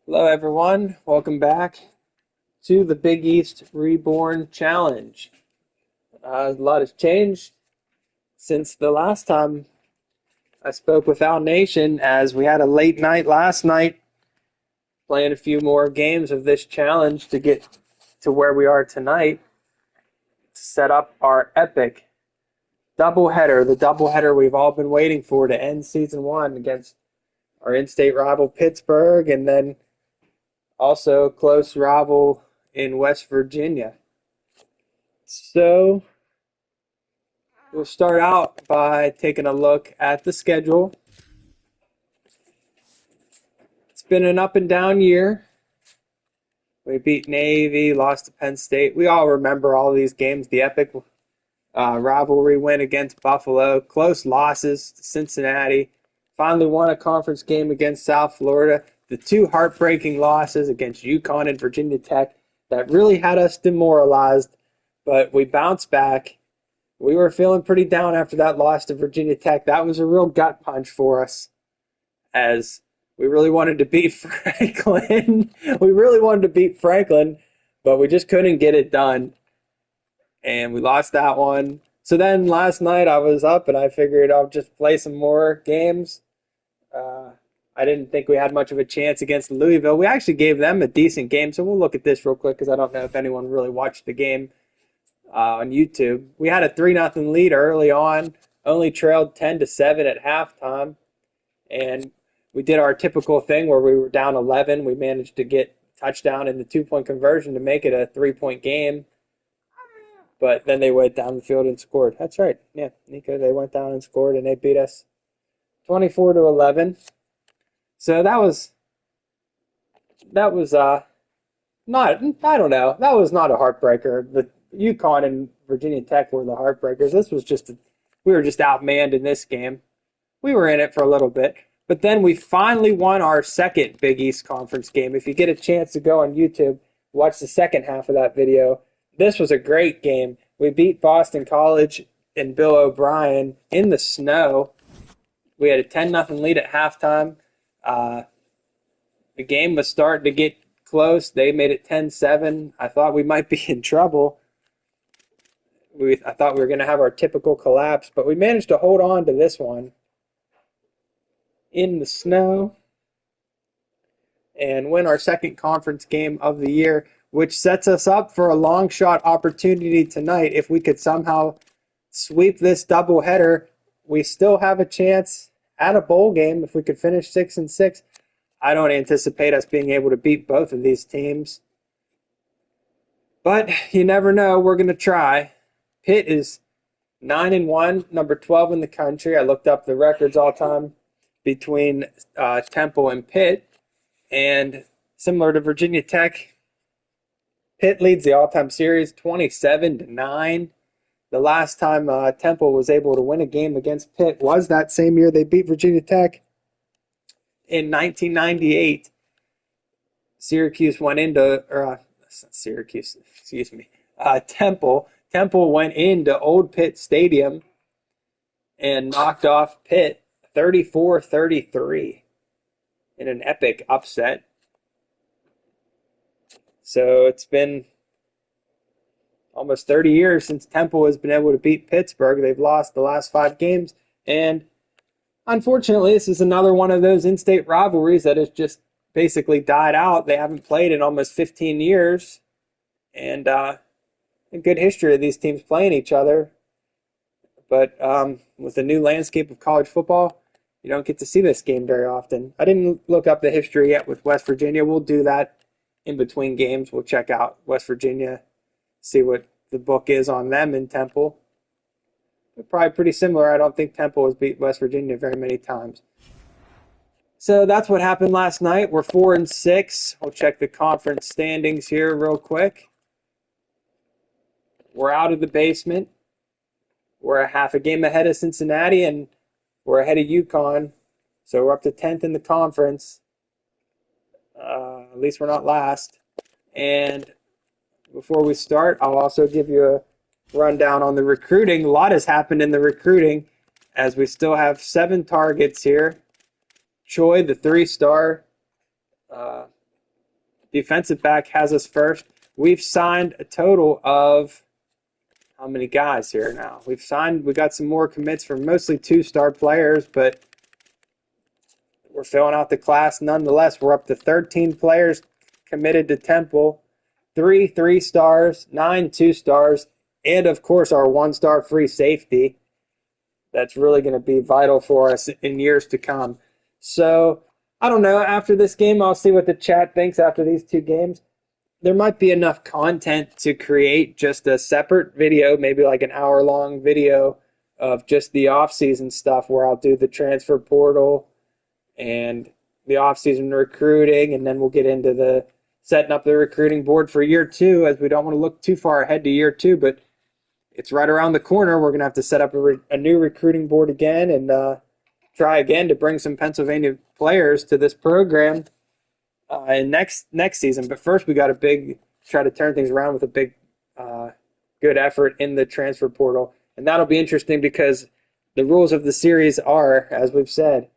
Hello, everyone. Welcome back to the Big East Reborn Challenge. A lot has changed since the last time I spoke with Al Nation, as we had a late night last night playing a few more games of this challenge to get to where we are tonight to set up our epic doubleheader, the doubleheader we've all been waiting for to end season one against our in-state rival Pittsburgh, and then also close rival in West Virginia. So we'll start out by taking a look at the schedule. It's been an up and down year. We beat Navy, lost to Penn State. We all remember all these games, the epic rivalry win against Buffalo, close losses to Cincinnati, finally won a conference game against South Florida, the two heartbreaking losses against UConn and Virginia Tech that really had us demoralized, but we bounced back. We were feeling pretty down after that loss to Virginia Tech. That was a real gut punch for us, as we really wanted to beat Franklin. We really wanted to beat Franklin, but we just couldn't get it done, and we lost that one. So then last night I was up and I figured I'll just play some more games. I didn't think we had much of a chance against Louisville. We actually gave them a decent game, so we'll look at this real quick because I don't know if anyone really watched the game on YouTube. We had a 3-0 lead early on, only trailed 10-7 at halftime, and we did our typical thing where we were down 11. We managed to get a touchdown in the 2-point conversion to make it a 3-point game, but then they went down the field and scored. That's right, yeah, Nico. They went down and scored, and they beat us 24-11. So that was not, I don't know. That was not a heartbreaker. The UConn and Virginia Tech were the heartbreakers. This was we were just outmanned in this game. We were in it for a little bit, but then we finally won our second Big East Conference game. If you get a chance to go on YouTube, watch the second half of that video. This was a great game. We beat Boston College and Bill O'Brien in the snow. We had a 10-0 lead at halftime. The game was starting to get close. They made it 10-7. I thought we might be in trouble. I thought we were going to have our typical collapse, but we managed to hold on to this one in the snow and win our second conference game of the year, which sets us up for a long shot opportunity tonight. If we could somehow sweep this doubleheader, we still have a chance at a bowl game if we could finish 6-6. I don't anticipate us being able to beat both of these teams, but you never know. We're going to try. Pitt is 9-1, number 12 in the country. I looked up the records all time between Temple and Pitt, and similar to Virginia Tech, Pitt leads the all-time series 27-9. The last time Temple was able to win a game against Pitt was that same year they beat Virginia Tech in 1998. Syracuse went into, Syracuse, excuse me, Temple. Temple went into Old Pitt Stadium and knocked off Pitt 34-33 in an epic upset. So it's been almost 30 years since Temple has been able to beat Pittsburgh. They've lost the last 5 games, and unfortunately, this is another one of those in-state rivalries that has just basically died out. They haven't played in almost 15 years, and a good history of these teams playing each other. But with the new landscape of college football, you don't get to see this game very often. I didn't look up the history yet with West Virginia. We'll do that in between games. We'll check out West Virginia, see what the book is on them in Temple. They're probably pretty similar. I don't think Temple has beat West Virginia very many times. So that's what happened last night. We're 4-6. We'll check the conference standings here real quick. We're out of the basement. We're a half a game ahead of Cincinnati, and we're ahead of UConn. So we're up to 10th in the conference. At least we're not last. And before we start, I'll also give you a rundown on the recruiting. A lot has happened in the recruiting, as we still have 7 targets here. Choi, the 3-star defensive back has us first. We've signed a total of how many guys here now? We got some more commits from mostly 2-star players, but we're filling out the class nonetheless. We're up to 13 players committed to Temple, 3 3-stars, 9 2-stars, and of course our 1-star free safety. That's really going to be vital for us in years to come. So, I don't know. After this game, I'll see what the chat thinks after these 2 games. There might be enough content to create just a separate video, maybe like an hour-long video of just the off-season stuff where I'll do the transfer portal and the off-season recruiting, and then we'll get into the setting up the recruiting board for year 2, as we don't want to look too far ahead to year 2, but it's right around the corner. We're going to have to set up a new recruiting board again and try again to bring some Pennsylvania players to this program in next season. But first, we got try to turn things around with a big, good effort in the transfer portal, and that'll be interesting because the rules of the series are, as we've said,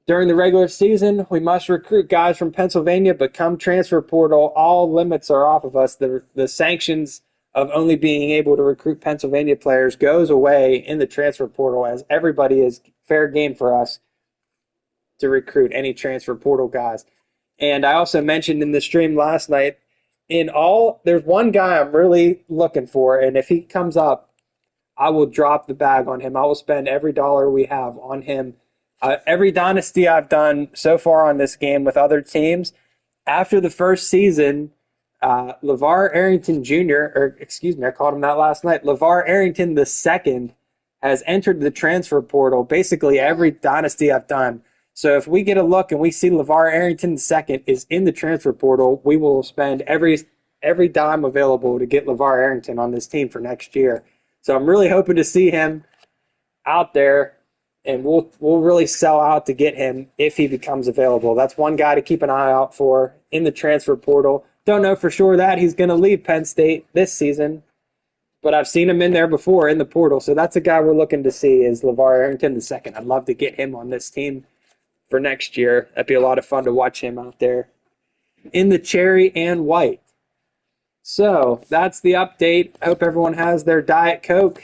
during the regular season, we must recruit guys from Pennsylvania, but come transfer portal, all limits are off of us. The sanctions of only being able to recruit Pennsylvania players goes away in the transfer portal, as everybody is fair game for us to recruit any transfer portal guys. And I also mentioned in the stream last night, there's one guy I'm really looking for, and if he comes up, I will drop the bag on him. I will spend every dollar we have on him. Every dynasty I've done so far on this game with other teams, after the first season, LeVar Arrington Jr., I called him that last night, LeVar Arrington II has entered the transfer portal basically every dynasty I've done. So if we get a look and we see LeVar Arrington II is in the transfer portal, we will spend every dime available to get LeVar Arrington on this team for next year. So I'm really hoping to see him out there, and we'll really sell out to get him if he becomes available. That's one guy to keep an eye out for in the transfer portal. Don't know for sure that he's going to leave Penn State this season, but I've seen him in there before in the portal. So that's a guy we're looking to see is LeVar Arrington II. I'd love to get him on this team for next year. That'd be a lot of fun to watch him out there in the cherry and white. So that's the update. I hope everyone has their Diet Coke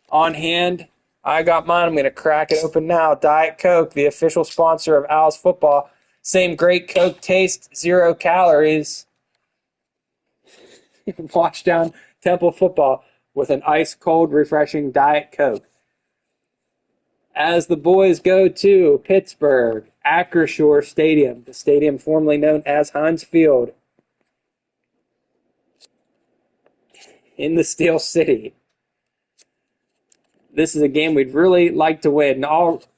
on hand. I got mine. I'm going to crack it open now. Diet Coke, the official sponsor of Owls football. Same great Coke taste, 0 calories. Wash down Temple football with an ice-cold, refreshing Diet Coke. As the boys go to Pittsburgh, Acrisure Stadium, the stadium formerly known as Heinz Field, in the Steel City. This is a game we'd really like to win.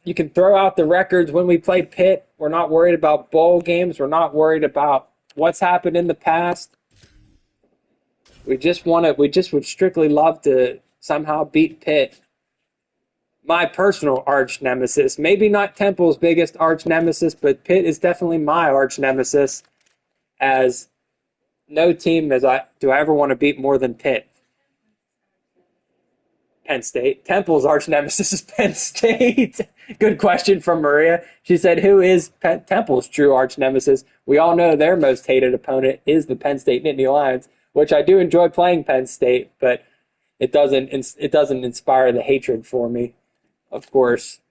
You can throw out the records when we play Pitt. We're not worried about bowl games. We're not worried about what's happened in the past. We just would strictly love to somehow beat Pitt. My personal arch nemesis. Maybe not Temple's biggest arch nemesis, but Pitt is definitely my arch nemesis, as no team do I ever want to beat more than Pitt. Penn State. Temple's arch nemesis is Penn State. Good question from Maria. She said, who is Temple's true arch nemesis? We all know their most hated opponent is the Penn State Nittany Lions, which I do enjoy playing Penn State, but it doesn't inspire the hatred for me, of course.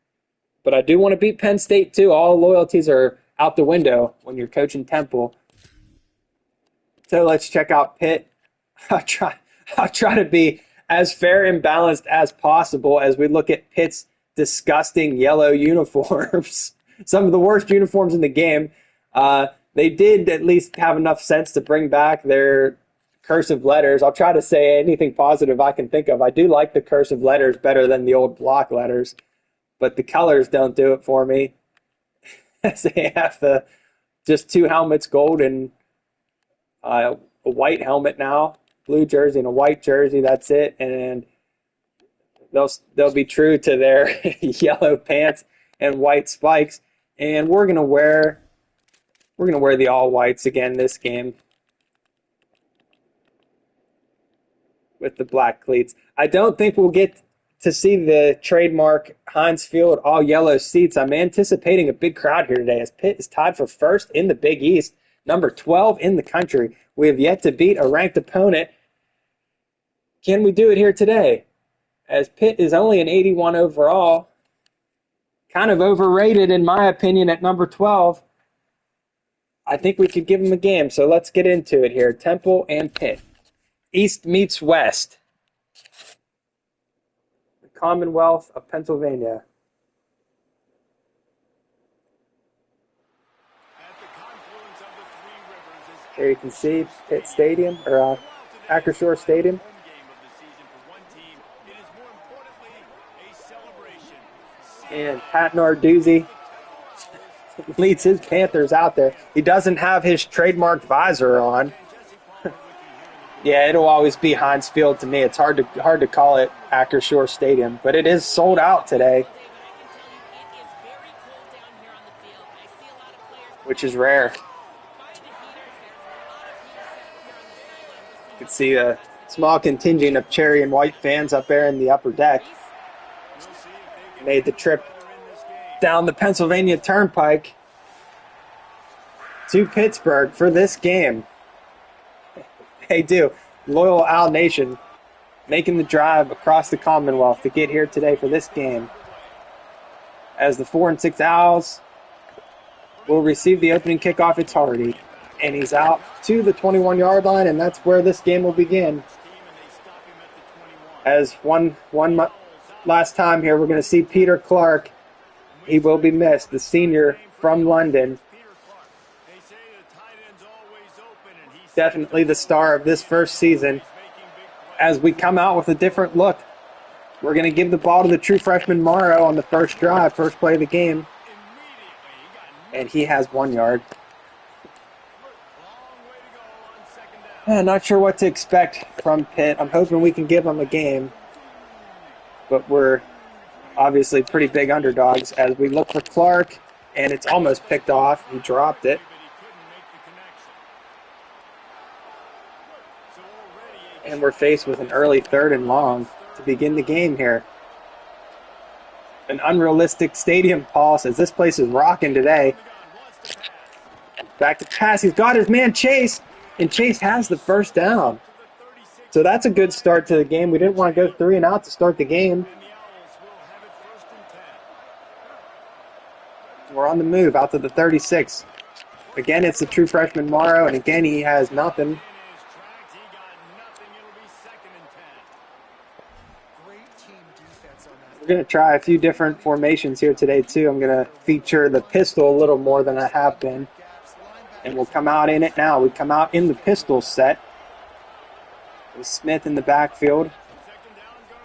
But I do want to beat Penn State too. All loyalties are out the window when you're coaching Temple. So let's check out Pitt. I'll try to be as fair and balanced as possible as we look at Pitt's disgusting yellow uniforms. Some of the worst uniforms in the game. They did at least have enough sense to bring back their cursive letters. I'll try to say anything positive I can think of. I do like the cursive letters better than the old block letters, but the colors don't do it for me. They have just 2 helmets, gold and a white helmet now. Blue jersey and a white jersey, that's it. And they'll be true to their yellow pants and white spikes. And we're gonna wear the all whites again this game with the black cleats. I don't think we'll get to see the trademark Heinz Field all yellow seats. I'm anticipating a big crowd here today as Pitt is tied for first in the Big East. number 12 in the country. We have yet to beat a ranked opponent. Can we do it here today? As Pitt is only an 81 overall, kind of overrated in my opinion at number 12. I think we could give them a game, so let's get into it here. Temple and Pitt. East meets West. The Commonwealth of Pennsylvania. Here you can see Pitt Stadium, or Acrisure Stadium. And Pat Narduzzi leads his Panthers out there. He doesn't have his trademarked visor on. Yeah, it'll always be Heinz Field to me. It's hard to call it Acrisure Stadium, but it is sold out today, which is rare. You can see a small contingent of cherry and white fans up there in the upper deck. Made the trip down the Pennsylvania Turnpike to Pittsburgh for this game. They do. Loyal Owl Nation making the drive across the Commonwealth to get here today for this game. As the 4-6 Owls will receive the opening kickoff, it's Hardy. And he's out to the 21-yard line, and that's where this game will begin. As one last time here, we're going to see Peter Clark. He will be missed, the senior from London. Definitely the star of this first season. As we come out with a different look, we're going to give the ball to the true freshman Morrow on the first drive, first play of the game. And he has 1 yard. Not sure what to expect from Pitt. I'm hoping we can give them a game. But we're obviously pretty big underdogs as we look for Clark, and it's almost picked off. He dropped it. And we're faced with an early 3rd and long to begin the game here. An unrealistic stadium, Paul, says this place is rocking today. Back to pass. He's got his man Chase, and Chase has the first down. So that's a good start to the game. We didn't want to go 3 and out to start the game. We're on the move out to the 36. Again, it's the true freshman Morrow, and again, he has nothing. We're going to try a few different formations here today, too. I'm going to feature the pistol a little more than I have been. And we'll come out in it now. We come out in the pistol set. With Smith in the backfield.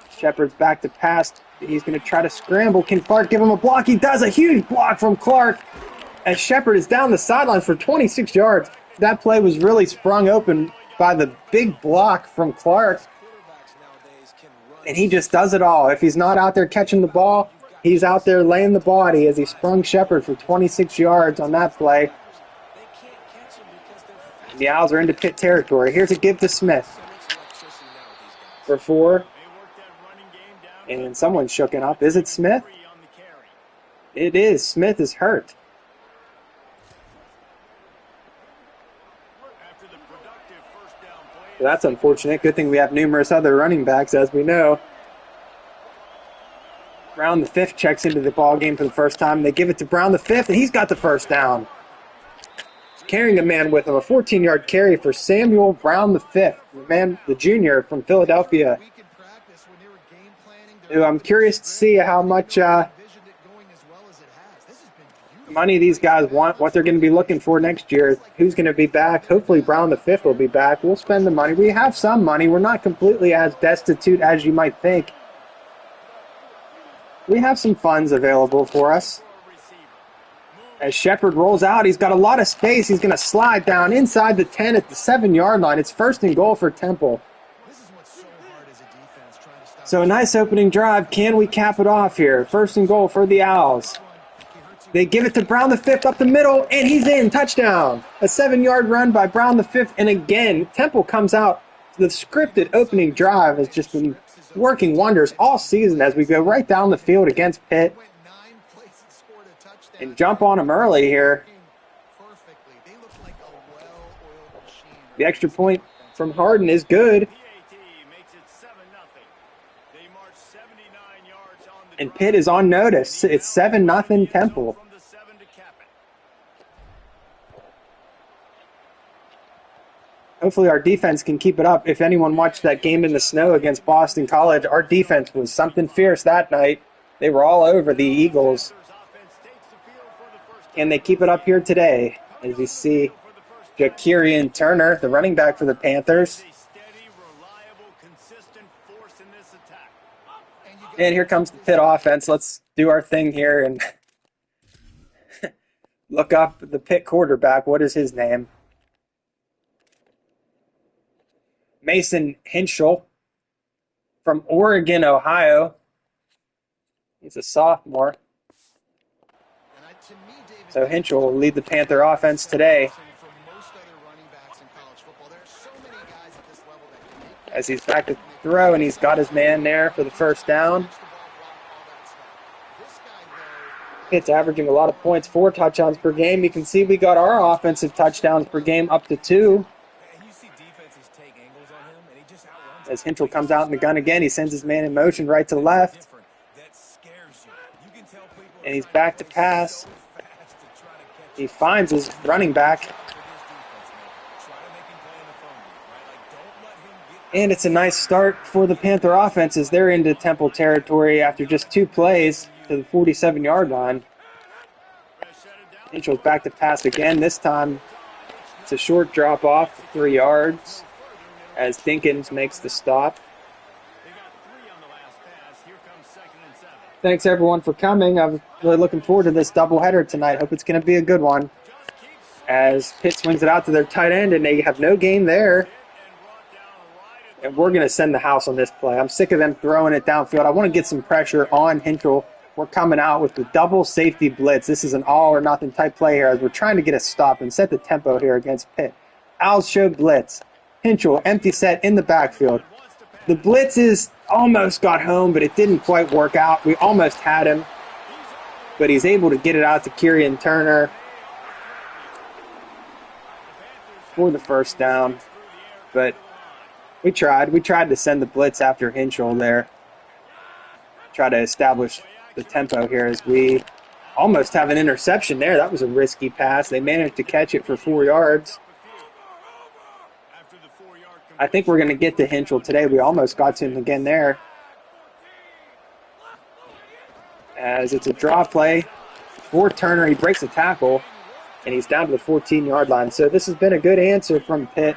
Shepard's back to pass. He's going to try to scramble. Can Clark give him a block? He does. A huge block from Clark as Shepard is down the sidelines for 26 yards. That play was really sprung open by the big block from Clark. And he just does it all. If he's not out there catching the ball, he's out there laying the body as he sprung Shepard for 26 yards on that play. And the Owls are into Pitt territory. Here's a give to Smith for 4. And someone's shooken up. Is it Smith? It is. Smith is hurt. So that's unfortunate. Good thing we have numerous other running backs, as we know. Brown the 5th checks into the ball game for the first time. They give it to Brown the 5th, and he's got the first down. Carrying a man with him, a 14-yard carry for Samuel Brown the 5th, the junior from Philadelphia. Who I'm curious to see how much money these guys want, what they're going to be looking for next year, who's going to be back. Hopefully Brown the 5th will be back. We'll spend the money. We have some money. We're not completely as destitute as you might think. We have some funds available for us. As Shepard rolls out, he's got a lot of space. He's going to slide down inside the 10 at the 7-yard line. It's 1st and goal for Temple. So a nice opening drive. Can we cap it off here? 1st and goal for the Owls. They give it to Brown the 5th up the middle, and he's in. Touchdown. A 7-yard run by Brown the 5th. And again, Temple comes out. The scripted opening drive has just been working wonders all season as we go right down the field against Pitt. And jump on them early here. The extra point from Harden is good. And Pitt is on notice. It's 7-0 Temple. Hopefully our defense can keep it up. If anyone watched that game in the snow against Boston College, our defense was something fierce that night. They were all over the Eagles. Can they keep it up here today? As you see, Ja'Kirian Turner, the running back for the Panthers. And here comes the Pitt offense. Let's do our thing here and look up the Pitt quarterback. What is his name? Mason Henschel from Oregon, Ohio. He's a sophomore. So Henschel will lead the Panther offense today. As he's back to throw, and he's got his man there for the first down. Pitt's averaging a lot of points, 4 touchdowns per game. You can see we got our offensive touchdowns per game up to 2. As Henschel comes out in the gun again, he sends his man in motion right to left. And he's back to pass. He finds his running back. And it's a nice start for the Panther offense as they're into Temple territory after just 2 plays to the 47-yard line. Henschel's back to pass again. This time it's a short drop off, 3 yards, as Dinkins makes the stop. Thanks everyone for coming. I'm really looking forward to this doubleheader tonight. Hope it's going to be a good one. As Pitt swings it out to their tight end, and they have no gain there. And we're going to send the house on this play. I'm sick of them throwing it downfield. I want to get some pressure on Henschel. We're coming out with the double safety blitz. This is an all-or-nothing type play here as we're trying to get a stop and set the tempo here against Pitt. Owls show blitz. Henschel, empty set in the backfield. The blitzes almost got home, but it didn't quite work out. We almost had him, but he's able to get it out to Kirian Turner for the first down. But we tried. We tried to send the blitz after Henschel there. Try to establish the tempo here as we almost have an interception there. That was a risky pass. They managed to catch it for 4 yards. I think we're going to get to Henschel today. We almost got to him again there. As it's a draw play for Turner. He breaks a tackle, and he's down to the 14-yard line. So this has been a good answer from Pitt.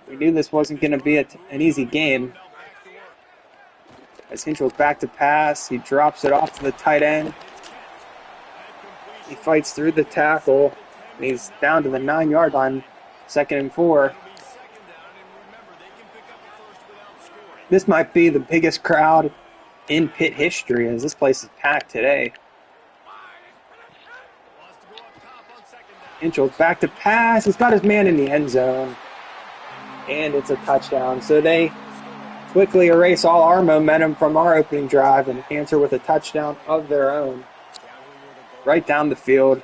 We knew this wasn't going to be an easy game. As Henschel's back to pass, he drops it off to the tight end. He fights through the tackle, and he's down to the 9-yard line, 2nd and 4. This might be the biggest crowd in Pitt history as this place is packed today. Henschel's back to pass. He's got his man in the end zone. And it's a touchdown. So they quickly erase all our momentum from our opening drive and answer with a touchdown of their own. Right down the field.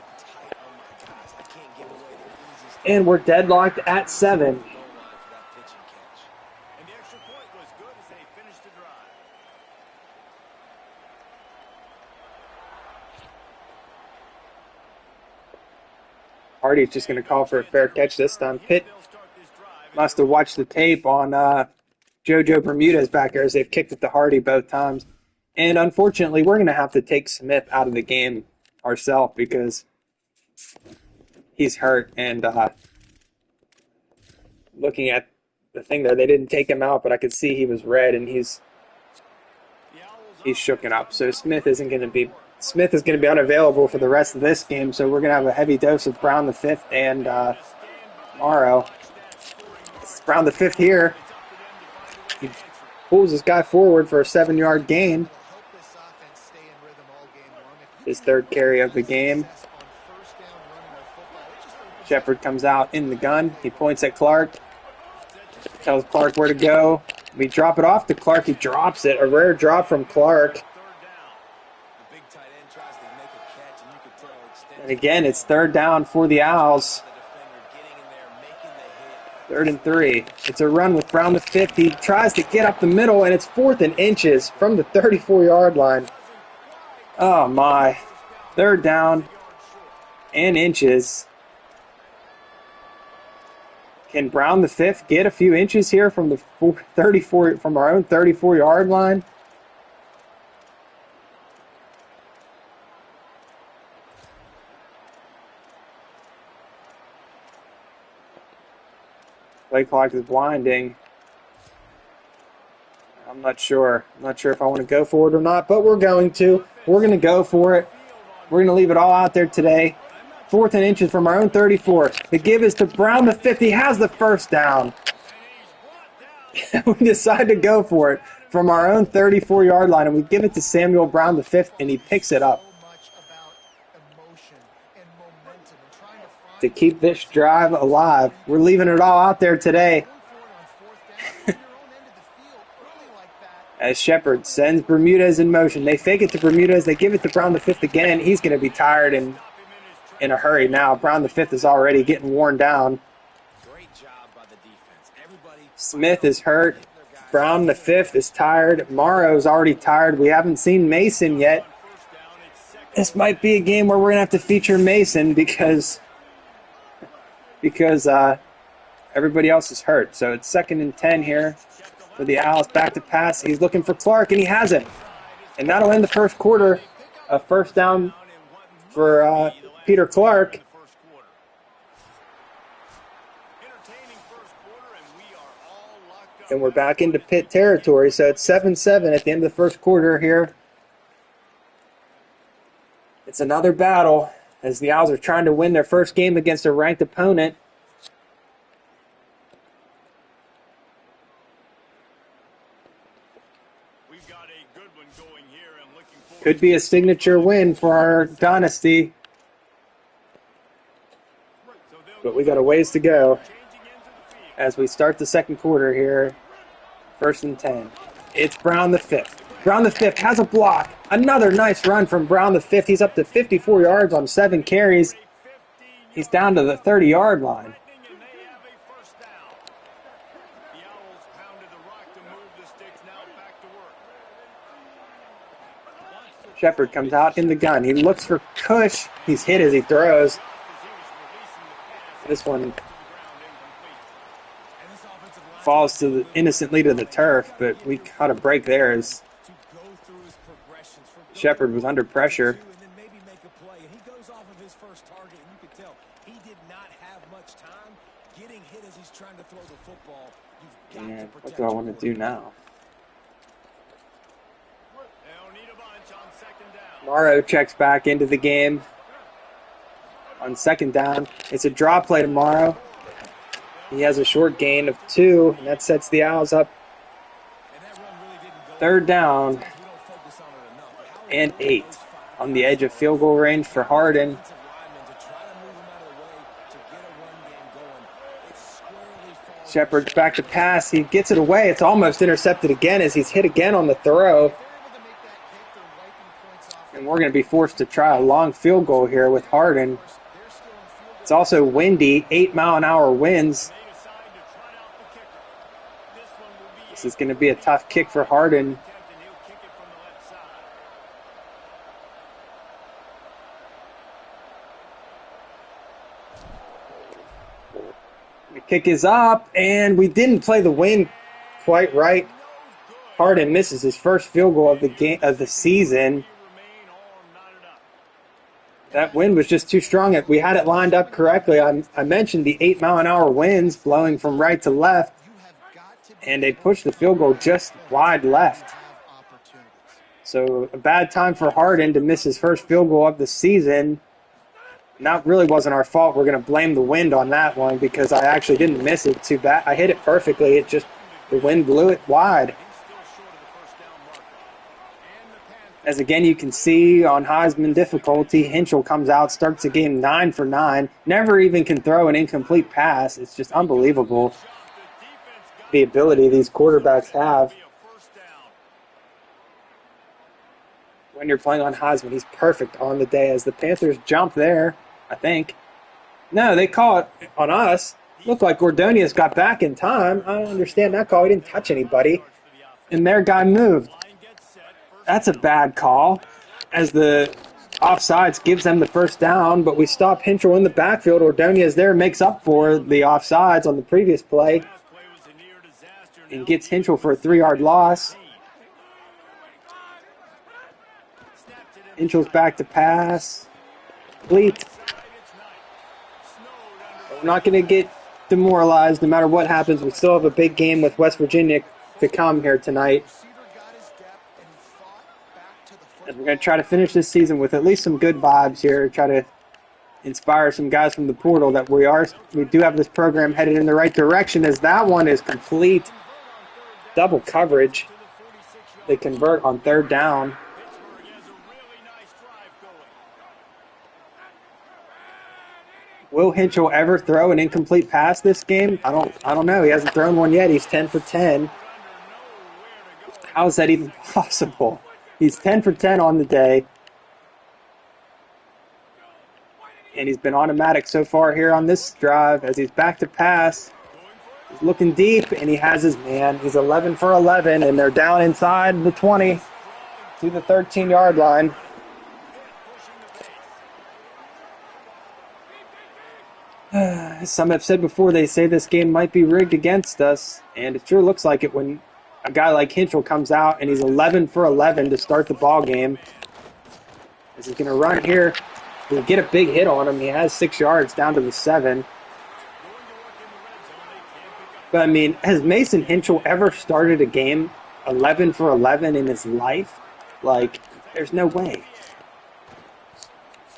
And we're deadlocked at 7. Hardy's just going to call for a fair catch this time. Pitt must have watched the tape on JoJo Bermudez back there as they've kicked it to Hardy both times. And unfortunately, we're going to have to take Smith out of the game ourselves because he's hurt. And looking at the thing there, they didn't take him out, but I could see he was red and he's shooken up. So Smith is going to be unavailable for the rest of this game. So we're going to have a heavy dose of Brown the Fifth and Morrow. It's Brown the Fifth here. He pulls this guy forward for a 7-yard gain. His 3rd carry of the game. Shepard comes out in the gun. He points at Clark. Tells Clark where to go. We drop it off to Clark. He drops it. A rare drop from Clark. And again, it's third down for the Owls. 3rd and 3. It's a run with Brown the 5th. He tries to get up the middle, and it's 4th and inches from the 34-yard line. Oh, my. 3rd down and inches. Can Brown the 5th get a few inches here from the 34 from our own 34-yard line? Play clock is blinding. I'm not sure. I'm not sure if I want to go for it or not, but we're going to. We're going to go for it. We're going to leave it all out there today. 4th and inches from our own 34. The give is to Brown the 5th. He has the first down. We decide to go for it from our own 34-yard line, and we give it to Samuel Brown the 5th, and he picks it up. To keep this drive alive. We're leaving it all out there today. As Shepard sends Bermudez in motion. They fake it to Bermudez. They give it to Brown the 5th again. He's going to be tired and in a hurry now. Brown the 5th is already getting worn down. Smith is hurt. Brown the 5th is tired. Morrow's already tired. We haven't seen Mason yet. This might be a game where we're going to have to feature Mason because everybody else is hurt. So it's 2nd and 10 here for the Owls. Back to pass. He's looking for Clark, and he has it. And that'll end the first quarter. A first down for Peter Clark. And we're back into Pitt territory. So it's 7-7 at the end of the first quarter here. It's another battle as the Owls are trying to win their first game against a ranked opponent. Could be a signature win for our dynasty. But we got a ways to go as we start the second quarter here. 1st and 10. It's Brown the 5th. Brown the 5th has a block. Another nice run from Brown the 5th. He's up to 54 yards on 7 carries. He's down to the 30-yard line. Shepard comes out in the gun. He looks for Cush. He's hit as he throws. This one falls innocently to the turf, but we caught a break there as Shepard was under pressure. And what do I want to do now? Morrow checks back into the game on 2nd down. It's a draw play to Morrow. He has a short gain of 2, and that sets the Owls up 3rd down and 8 on the edge of field goal range for Hardin. Shepard's back to pass. He gets it away. It's almost intercepted again as he's hit again on the throw. And we're going to be forced to try a long field goal here with Hardin. It's also windy, 8-mile-an-hour winds. This is going to be a tough kick for Hardin. The kick is up, and we didn't play the wind quite right. Hardin misses his first field goal of the game of the season. That wind was just too strong. We had it lined up correctly. I mentioned the 8-mile-an-hour winds blowing from right to left, and they pushed the field goal just wide left. So a bad time for Hardin to miss his first field goal of the season. And that really wasn't our fault. We're going to blame the wind on that one because I actually didn't miss it too bad. I hit it perfectly. It just, the wind blew it wide. As again, you can see on Heisman difficulty, Henschel comes out, starts the game 9 for 9, never even can throw an incomplete pass. It's just unbelievable the ability these quarterbacks have. when you're playing on Heisman. He's perfect on the day as the Panthers jump there, I think. No, they call it on us. Looked like Ordonez got back in time. I don't understand that call. He didn't touch anybody. And their guy moved. That's a bad call, as the offsides gives them the first down, but we stop Hinchel in the backfield. Ordonez there makes up for the offsides on the previous play and gets Hinchel for a 3-yard loss. Hinchel's back to pass. Complete. We're not going to get demoralized no matter what happens. We still have a big game with West Virginia to come here tonight. And we're going to try to finish this season with at least some good vibes here. Try to inspire some guys from the portal that we do have this program headed in the right direction, as that one is complete. Double coverage. They convert on 3rd down. Will Hinchel ever throw an incomplete pass this game? I don't know. He hasn't thrown one yet. He's 10 for 10. How is that even possible? He's 10 for 10 on the day. And he's been automatic so far here on this drive as he's back to pass. He's looking deep, and he has his man. He's 11 for 11, and they're down inside the 20 to the 13-yard line. Some have said before, they say this game might be rigged against us, and it sure looks like it when a guy like Hinchel comes out and he's 11 for 11 to start the ball game. As he's going to run here, we'll get a big hit on him. He has 6 yards down to the 7. But I mean, has Mason Hinchel ever started a game 11 for 11 in his life? Like, there's no way.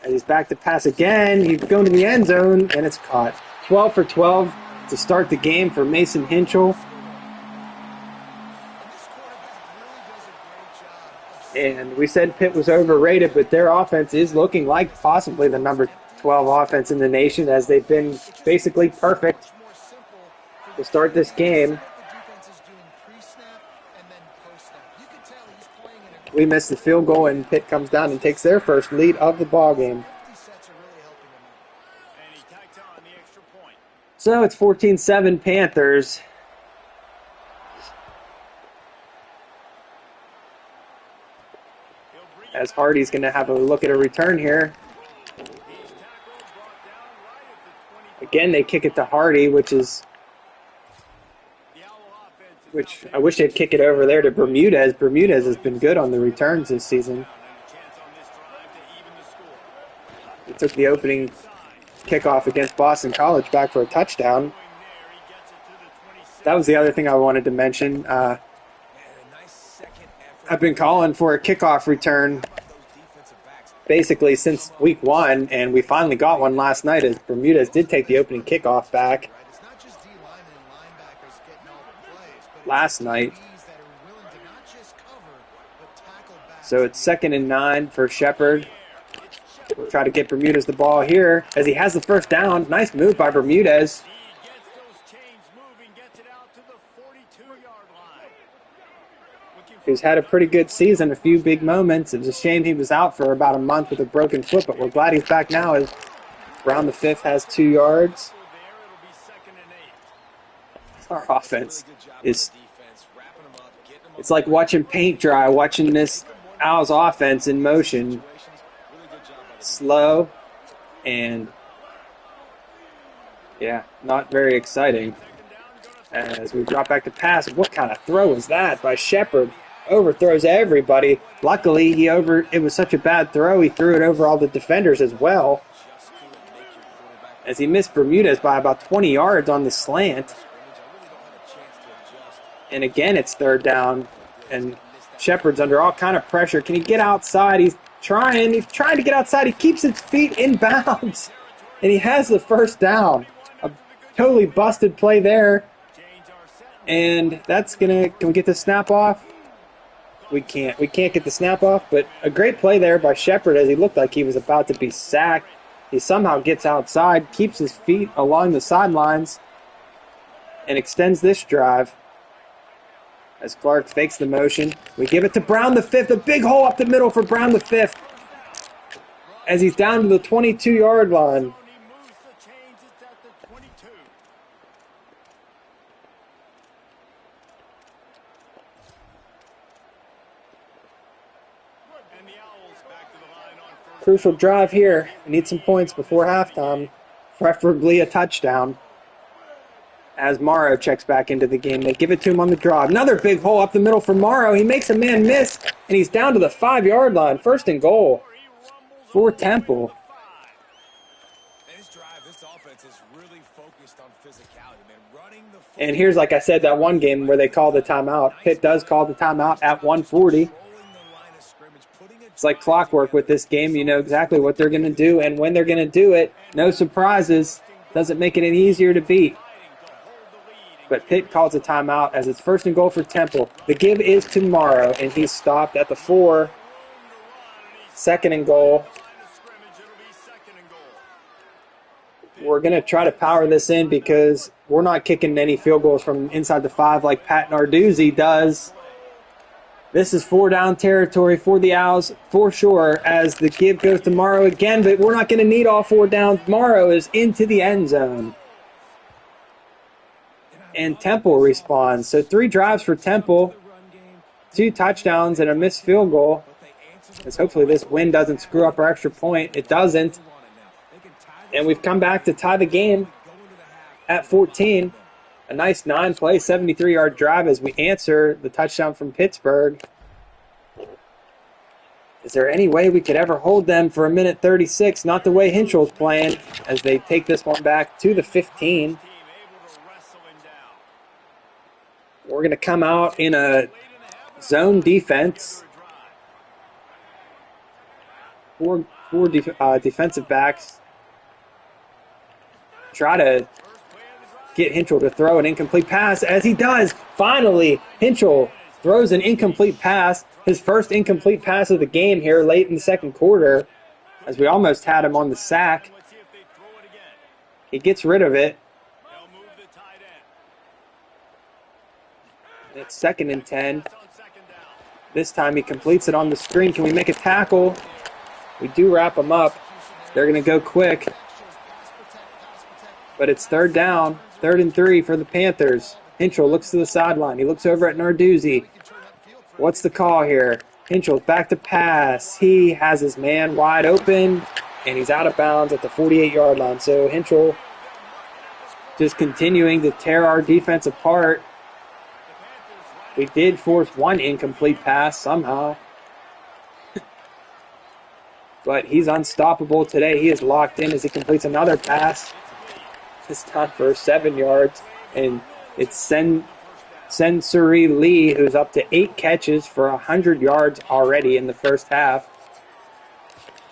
And he's back to pass again. He's going to the end zone, and it's caught. 12 for 12 to start the game for Mason Hinchel. And we said Pitt was overrated, but their offense is looking like possibly the number 12 offense in the nation, as they've been basically perfect to start this game. We missed the field goal, and Pitt comes down and takes their first lead of the ball game. So it's 14-7 Panthers. As Hardy's going to have a look at a return here. Again, they kick it to Hardy, which I wish they'd kick it over there to Bermudez. Bermudez has been good on the returns this season. He took the opening kickoff against Boston College back for a touchdown. That was the other thing I wanted to mention. I've been calling for a kickoff return basically since week 1, and we finally got one last night as Bermudez did take the opening kickoff back last night. So it's 2nd and 9 for Shepard. We'll try to get Bermudez the ball here as he has the first down. Nice move by Bermudez. He's had a pretty good season, a few big moments. It was a shame he was out for about a month with a broken foot, but we're glad he's back now as Brown the 5th has 2 yards. Our offense is, it's like watching paint dry, watching this Owls offense in motion. Slow and, yeah, not very exciting. As we drop back to pass, what kind of throw was that by Shepard? Overthrows everybody. Luckily, it was such a bad throw, he threw it over all the defenders as well, as he missed Bermudez by about 20 yards on the slant. And again, it's 3rd down, and Shepard's under all kind of pressure. Can he get outside? He's trying to get outside. He keeps his feet in bounds, and he has the first down. A totally busted play there. And that's can we get the snap off? We can't get the snap off, but a great play there by Shepard as he looked like he was about to be sacked. He somehow gets outside, keeps his feet along the sidelines, and extends this drive. as Clark fakes the motion. We give it to Brown the fifth. A big hole up the middle for Brown the fifth as he's down to the 22-yard line. Crucial drive here. We need some points before halftime, preferably a touchdown. As Morrow checks back into the game, they give it to him on the draw. Another big hole up the middle for Morrow. He makes a man miss, and he's down to the 5-yard line. First and goal for Temple. And here's, like I said, that one game where they call the timeout. Pitt does call the timeout at 1:40. It's like clockwork with this game. You know exactly what they're going to do and when they're going to do it. No surprises. Doesn't make it any easier to beat. But Pitt calls a timeout as it's first and goal for Temple. The give is to Morrow, and he's stopped at the 4. Second and goal. We're going to try to power this in because we're not kicking any field goals from inside the 5 like Pat Narduzzi does. This is 4-down territory for the Owls for sure as the give goes to Morrow again, but we're not going to need all 4 downs. Morrow is into the end zone. And Temple responds. So 3 drives for Temple, 2 touchdowns and a missed field goal. As hopefully this win doesn't screw up our extra point. It doesn't. And we've come back to tie the game at 14. A nice 9-play, 73-yard drive as we answer the touchdown from Pittsburgh. Is there any way we could ever hold them for 1:36? Not the way Hinchell's playing as they take this one back to the 15. We're going to come out in a zone defense. Four defensive backs. Try to get Hinchell to throw an incomplete pass, as he does. Finally, Hinchell throws an incomplete pass, his first incomplete pass of the game here late in the second quarter, as we almost had him on the sack. He gets rid of it. It's 2nd and 10. This time he completes it on the screen. Can we make a tackle? We do wrap him up. They're going to go quick. But it's 3rd down, 3rd and 3 for the Panthers. Hinchell looks to the sideline. He looks over at Narduzzi. What's the call here? Hinchell's back to pass. He has his man wide open, and he's out of bounds at the 48-yard line. So Hinchell just continuing to tear our defense apart. We did force one incomplete pass somehow. But he's unstoppable today. He is locked in as he completes another pass. This time for 7 yards. And it's Sensori Lee, who's up to 8 catches for 100 yards already in the first half.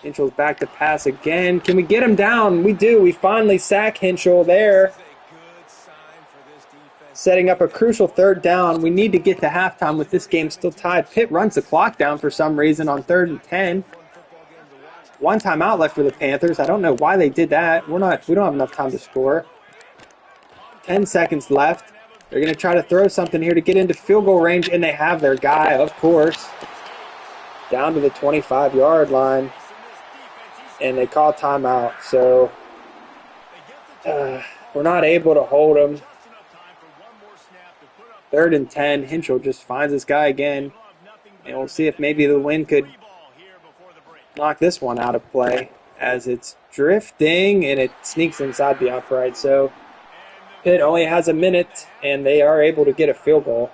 Hinchell's back to pass again. Can we get him down? We do. We finally sack Hinchell there. Setting up a crucial 3rd down. We need to get to halftime with this game still tied. Pitt runs the clock down for some reason on 3rd and 10. 1 timeout left for the Panthers. I don't know why they did that. We don't have enough time to score. 10 seconds left. They're going to try to throw something here to get into field goal range, and they have their guy, of course, down to the 25-yard line. And they call timeout. So we're not able to hold them. 3rd and 10. Hinchell just finds this guy again. And we'll see if maybe the wind could knock this one out of play as it's drifting and it sneaks inside the upright. So Pitt only has a minute and they are able to get a field goal.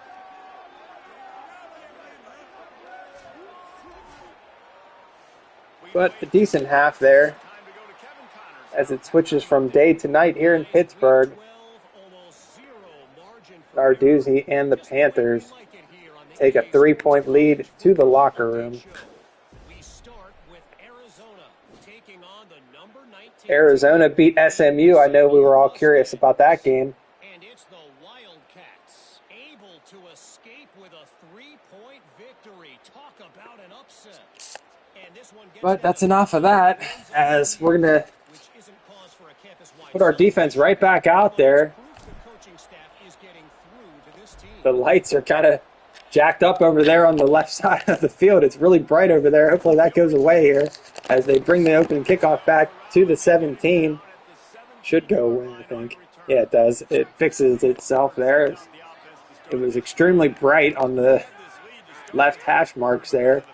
But a decent half there as it switches from day to night here in Pittsburgh. Narduzzi and the Panthers take a 3-point lead to the locker room. Arizona beat SMU. I know we were all curious about that game. And it's the Wildcats able to escape with a 3-point victory. Talk about an upset. And this one gets But that's enough of that, as we're going to put our defense right back out there. The lights are kind of jacked up over there on the left side of the field. It's really bright over there. Hopefully that goes away here as they bring the opening kickoff back to the 17. Should go away, I think. Yeah, it does. It fixes itself there. It was extremely bright on the left hash marks there.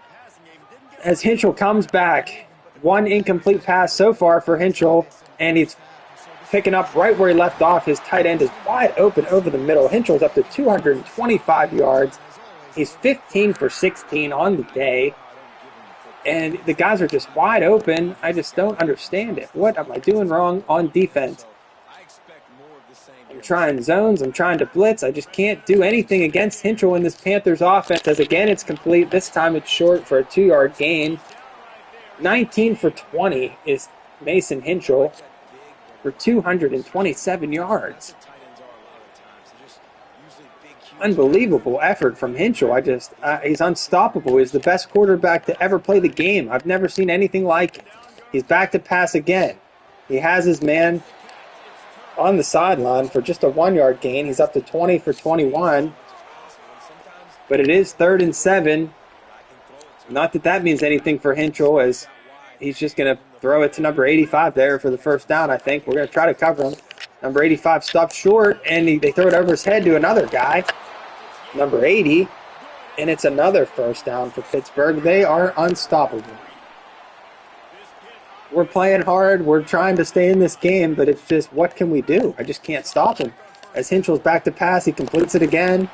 As Hinchell comes back, one incomplete pass so far for Hinchell, and he's picking up right where he left off. His tight end is wide open over the middle. Hinchell's up to 225 yards. He's 15 for 16 on the day. And the guys are just wide open. I just don't understand it. What am I doing wrong on defense? I'm trying zones. I'm trying to blitz. I just can't do anything against Hinchell in this Panthers offense. As again, it's complete. This time it's short for a 2-yard gain. 19 for 20 is Mason Hinchell for 227 yards. Unbelievable effort from Hinchell. He's unstoppable. He's the best quarterback to ever play the game. I've never seen anything like it. He's back to pass again. He has his man on the sideline for just a 1-yard gain. He's up to 20 for 21. But it is 3rd and 7. Not that that means anything for Hinchell, as he's just going to throw it to number 85 there for the first down, I think. We're going to try to cover him. Number 85 stopped short, and they throw it over his head to another guy, number 80, and it's another first down for Pittsburgh. They are unstoppable. We're playing hard. We're trying to stay in this game, but it's just, what can we do? I just can't stop him. As Hinchell's back to pass, he completes it again.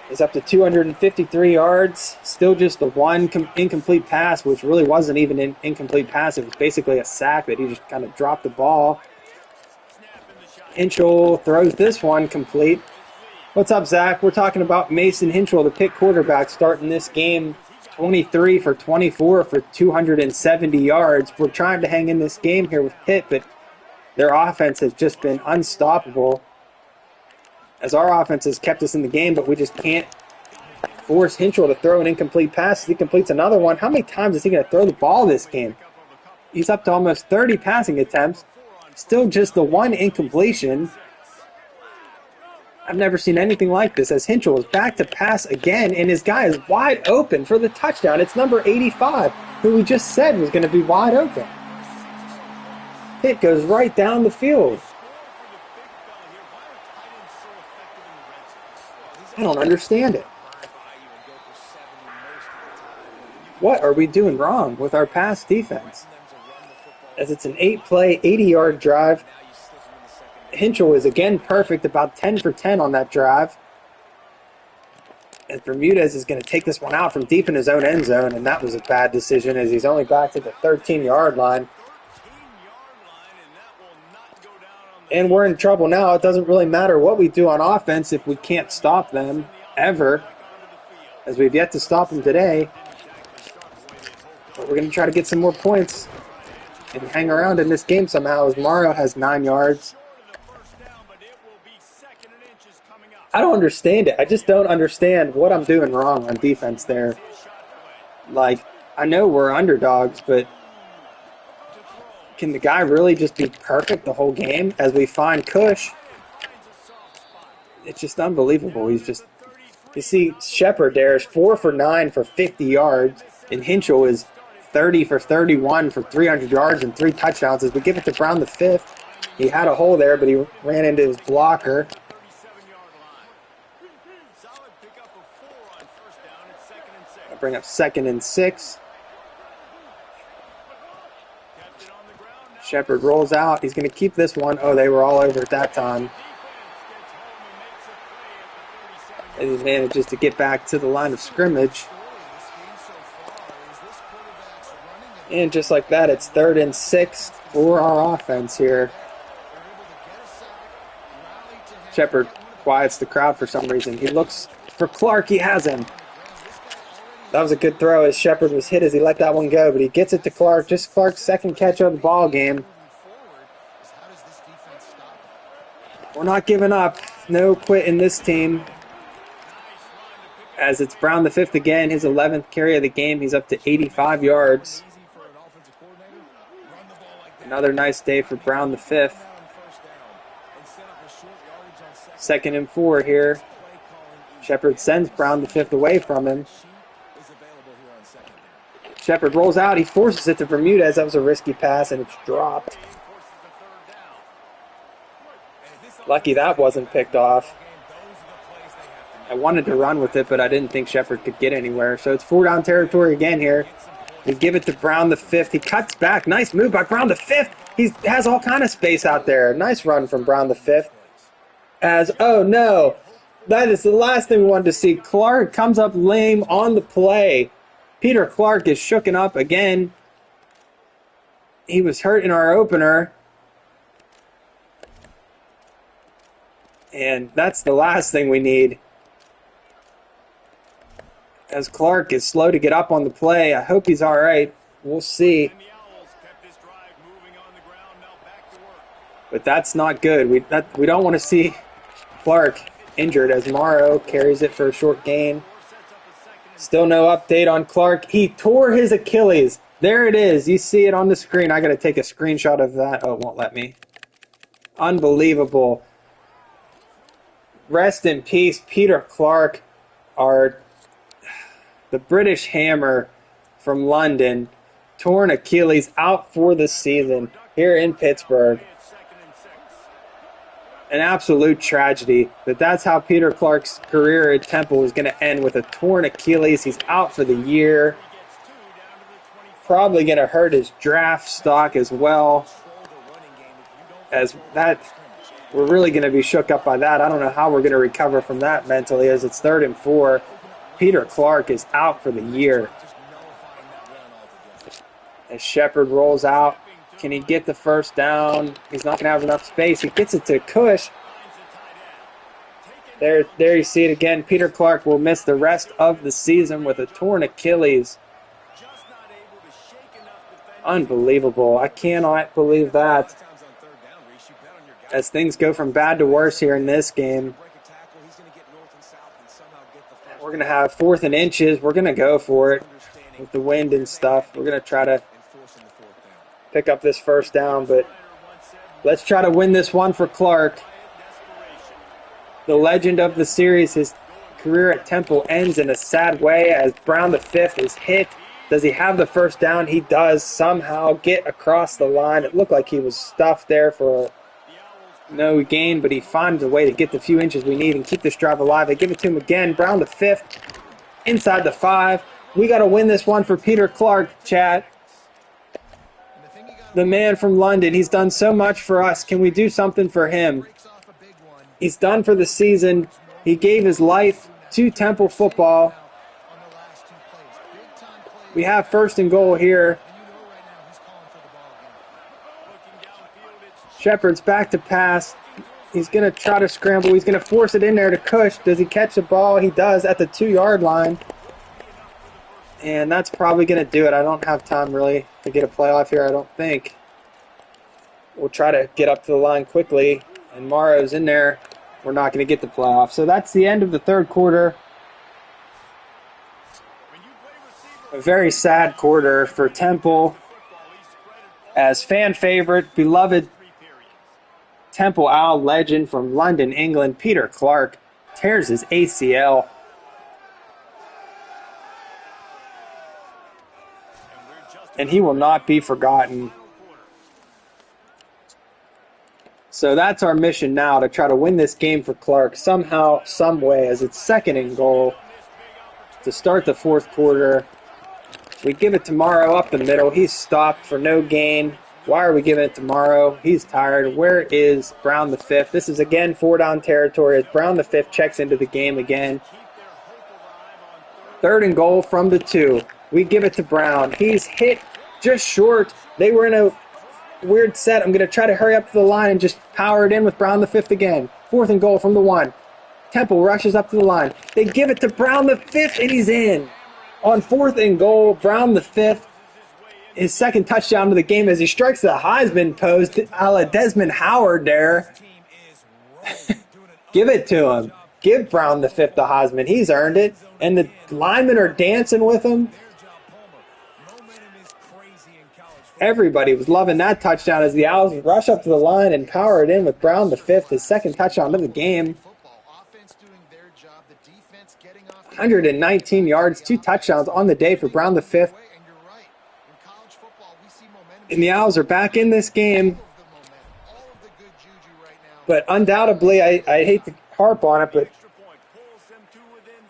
He's up to 253 yards. Still just the one incomplete pass, which really wasn't even an incomplete pass. It was basically a sack, but he just kind of dropped the ball. Hinchell throws this one complete. What's up, Zach? We're talking about Mason Hinchell, the Pitt quarterback, starting this game. 23 for 24 for 270 yards. We're trying to hang in this game here with Pitt, but their offense has just been unstoppable. As our offense has kept us in the game, but we just can't force Hinchell to throw an incomplete pass. If he completes another one, how many times is he going to throw the ball this game? He's up to almost 30 passing attempts. Still just the one incompletion. I've never seen anything like this, as Hinchell is back to pass again, and his guy is wide open for the touchdown. It's number 85, who we just said was going to be wide open. It goes right down the field. I don't understand it. What are we doing wrong with our pass defense? As it's an 8-play, 80-yard drive. Hinchell is again perfect, about 10 for 10 on that drive. And Bermudez is going to take this one out from deep in his own end zone, and that was a bad decision as he's only back to the 13-yard line. And we're in trouble now. It doesn't really matter what we do on offense if we can't stop them, ever, as we've yet to stop them today. But we're going to try to get some more points and hang around in this game somehow, as Morrow has 9 yards. I don't understand it. I just don't understand what I'm doing wrong on defense there. Like, I know we're underdogs, but can the guy really just be perfect the whole game as we find Cush? It's just unbelievable. He's just, you see Shepard there is 4 for 9 for 50 yards, and Hinchell is 30 for 31 for 300 yards and 3 touchdowns. As we give it to Brown the fifth, he had a hole there, but he ran into his blocker. I'll bring up 2nd and 6. Shepard rolls out. He's going to keep this one. Oh, they were all over at that time. And he manages to get back to the line of scrimmage. And just like that, it's 3rd and 6 for our offense here. Shepard quiets the crowd for some reason. He looks for Clark. He has him. That was a good throw as Shepard was hit as he let that one go, but he gets it to Clark. Just Clark's second catch of the ball game. We're not giving up. No quit in this team. As it's Brown the fifth again, his 11th carry of the game. He's up to 85 yards. Another nice day for Brown the fifth. 2nd and 4 here. Shepard sends Brown the fifth away from him. Shepard rolls out. He forces it to Bermudez. That was a risky pass, and it's dropped. Lucky that wasn't picked off. I wanted to run with it, but I didn't think Shepard could get anywhere. So it's 4 down territory again here. We give it to Brown the fifth. He cuts back. Nice move by Brown the fifth. He has all kind of space out there. Nice run from Brown the fifth. Oh no, that is the last thing we wanted to see. Clark comes up lame on the play. Peter Clark is shooken up again. He was hurt in our opener. And that's the last thing we need. As Clark is slow to get up on the play. I hope he's all right. We'll see. But that's not good. We don't want to see Clark injured as Morrow carries it for a short gain. Still no update on Clark. He tore his Achilles. There it is. You see it on the screen. I got to take a screenshot of that. Oh, it won't let me. Unbelievable. Rest in peace, Peter Clark, the British Hammer from London. Torn Achilles, out for the season here in Pittsburgh. An absolute tragedy. But that's how Peter Clark's career at Temple is going to end, with a torn Achilles. He's out for the year. Probably going to hurt his draft stock as well. As that, we're really going to be shook up by that. I don't know how we're going to recover from that mentally, as it's 3rd and 4. Peter Clark is out for the year. As Shepard rolls out, can he get the first down? He's not going to have enough space. He gets it to Cush. There you see it again. Peter Clark will miss the rest of the season with a torn Achilles. Unbelievable. I cannot believe that. As things go from bad to worse here in this game. We're going to have 4th and inches. We're going to go for it with the wind and stuff. We're going to try to pick up this first down, but let's try to win this one for Clark. The legend of the series, his career at Temple ends in a sad way as Brown the fifth is hit. Does he have the first down? He does somehow get across the line. It looked like he was stuffed there for no gain, but he finds a way to get the few inches we need and keep this drive alive. They give it to him again. Brown the fifth inside the 5. We got to win this one for Peter Clark, chat. The man from London, he's done so much for us. Can we do something for him? He's done for the season. He gave his life to Temple football. We have 1st and goal here. Shepard's back to pass. He's going to try to scramble. He's going to force it in there to Cush. Does he catch the ball? He does at the 2-yard line. And that's probably going to do it. I don't have time really to get a playoff here, I don't think. We'll try to get up to the line quickly. And Morrow's in there. We're not going to get the playoff. So that's the end of the 3rd quarter. A very sad quarter for Temple. As fan favorite, beloved Temple Owl legend from London, England, Peter Clark, tears his ACL. And he will not be forgotten. So that's our mission now, to try to win this game for Clark somehow, some way, as it's 2nd and goal to start the 4th quarter. We give it to Morrow up the middle. He's stopped for no gain. Why are we giving it to Morrow? He's tired. Where is Brown the fifth? This is again 4 down territory as Brown the fifth checks into the game again. 3rd and goal from the 2. We give it to Brown. He's hit just short. They were in a weird set. I'm going to try to hurry up to the line and just power it in with Brown the fifth again. 4th and goal from the 1. Temple rushes up to the line. They give it to Brown the fifth, and he's in. On 4th and goal, Brown the fifth, his 2nd touchdown of the game as he strikes the Heisman post a la Desmond Howard there. Give it to him. Give Brown the fifth the Heisman. He's earned it. And the linemen are dancing with him. Everybody was loving that touchdown as the Owls rush up to the line and power it in with Brown the fifth, his 2nd touchdown of the game. 119 yards, 2 touchdowns on the day for Brown the fifth. And the Owls are back in this game. But undoubtedly, I hate to harp on it, but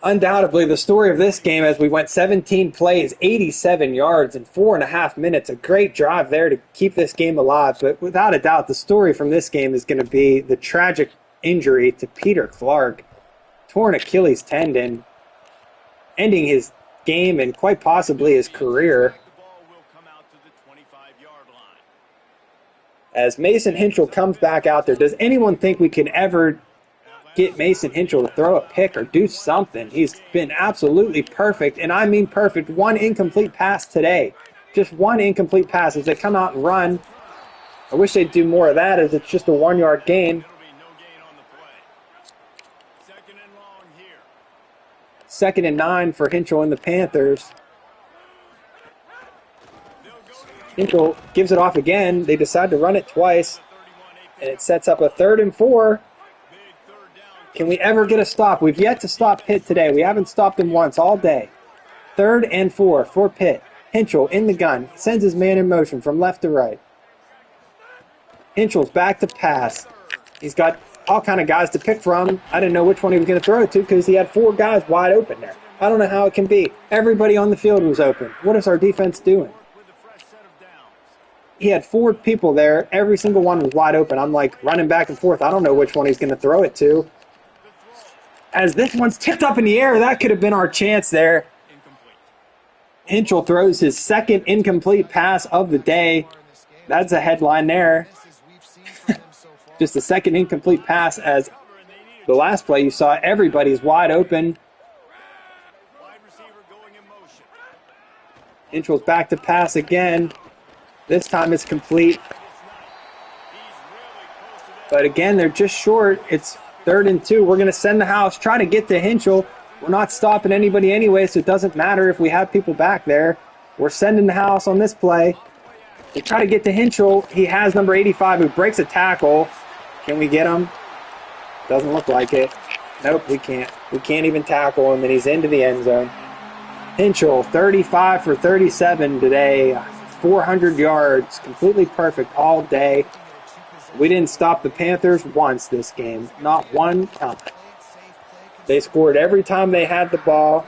undoubtedly the story of this game, as we went 17 plays, 87 yards in 4.5 minutes, a great drive there to keep this game alive. But without a doubt, the story from this game is going to be the tragic injury to Peter Clark. Torn Achilles tendon, ending his game and quite possibly his career. As Mason Hinchell comes back out there, does anyone think we can ever get Mason Hinchell to throw a pick or do something? He's been absolutely perfect, and I mean perfect. 1 incomplete pass today. Just 1 incomplete pass as they come out and run. I wish they'd do more of that, as it's just a 1-yard gain. 2nd and 9 for Hinchell and the Panthers. Hinchell gives it off again. They decide to run it twice, and it sets up a 3rd and 4. Can we ever get a stop? We've yet to stop Pitt today. We haven't stopped him once all day. 3rd and 4 for Pitt. Hinchell in the gun. Sends his man in motion from left to right. Hinchell's back to pass. He's got all kind of guys to pick from. I didn't know which one he was going to throw it to because he had 4 guys wide open there. I don't know how it can be. Everybody on the field was open. What is our defense doing? He had 4 people there. Every single one was wide open. I'm like running back and forth. I don't know which one he's going to throw it to. As this one's tipped up in the air, that could have been our chance there. Hinchell throws his 2nd incomplete pass of the day. That's a headline there. Just a 2nd incomplete pass, as the last play you saw everybody's wide open. Hinchell's back to pass again. This time it's complete. But again, they're just short. It's 3rd and 2. We're going to send the house, try to get to Hinchell. We're not stopping anybody anyway, so it doesn't matter if we have people back there. We're sending the house on this play. We try to get to Hinchell. He has number 85 who breaks a tackle. Can we get him? Doesn't look like it. Nope, we can't. We can't even tackle him, and he's into the end zone. Hinchell, 35 for 37 today. 400 yards, completely perfect all day. We didn't stop the Panthers once this game, not one time. They scored every time they had the ball,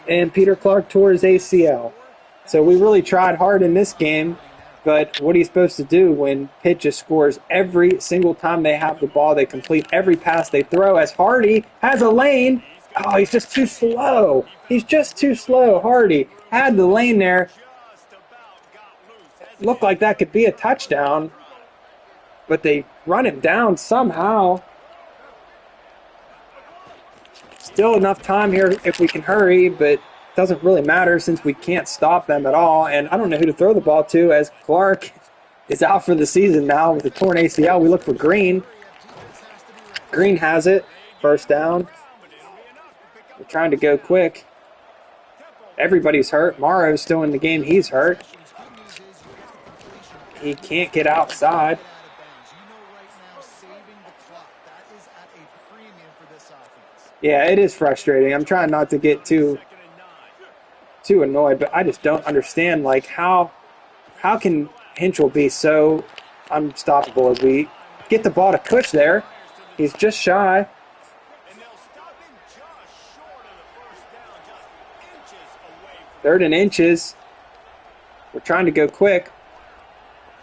and Peter Clark tore his ACL. So we really tried hard in this game, but what are you supposed to do when Pitt just scores every single time they have the ball? They complete every pass they throw, as Hardy has a lane. Oh, he's just too slow. He's just too slow. Hardy had the lane there. Looked like that could be a touchdown, but they run him down somehow. Still enough time here if we can hurry, but it doesn't really matter since we can't stop them at all. And I don't know who to throw the ball to, as Clark is out for the season now with a torn ACL. We look for Green. Green has it. 1st down. We're trying to go quick. Everybody's hurt. Morrow's still in the game. He's hurt. He can't get outside. Yeah, it is frustrating. I'm trying not to get too annoyed, but I just don't understand, like, how can Hinchell be so unstoppable? As we get the ball to Kutch there, he's just shy. Third and inches. We're trying to go quick.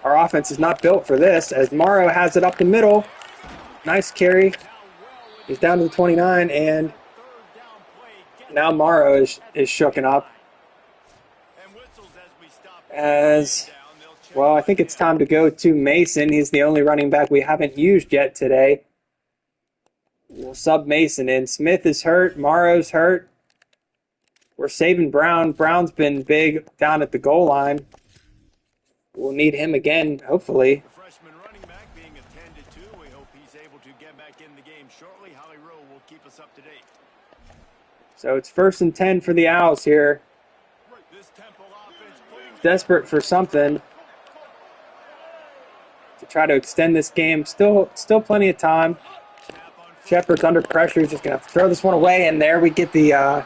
Our offense is not built for this, as Morrow has it up the middle. Nice carry. He's down to the 29, and now Morrow is shooken up. As, well, I think it's time to go to Mason. He's the only running back we haven't used yet today. We'll sub Mason in. Smith is hurt. Morrow's hurt. We're saving Brown. Brown's been big down at the goal line. We'll need him again, hopefully. Freshman running back being attended to. We hope he's able to get back in the game shortly. Holly Rowe will keep us up to date. So it's 1st and 10 for the Owls here. Desperate for something to try to extend this game. Still plenty of time. Shepard's under pressure. He's just going to throw this one away, and there we get the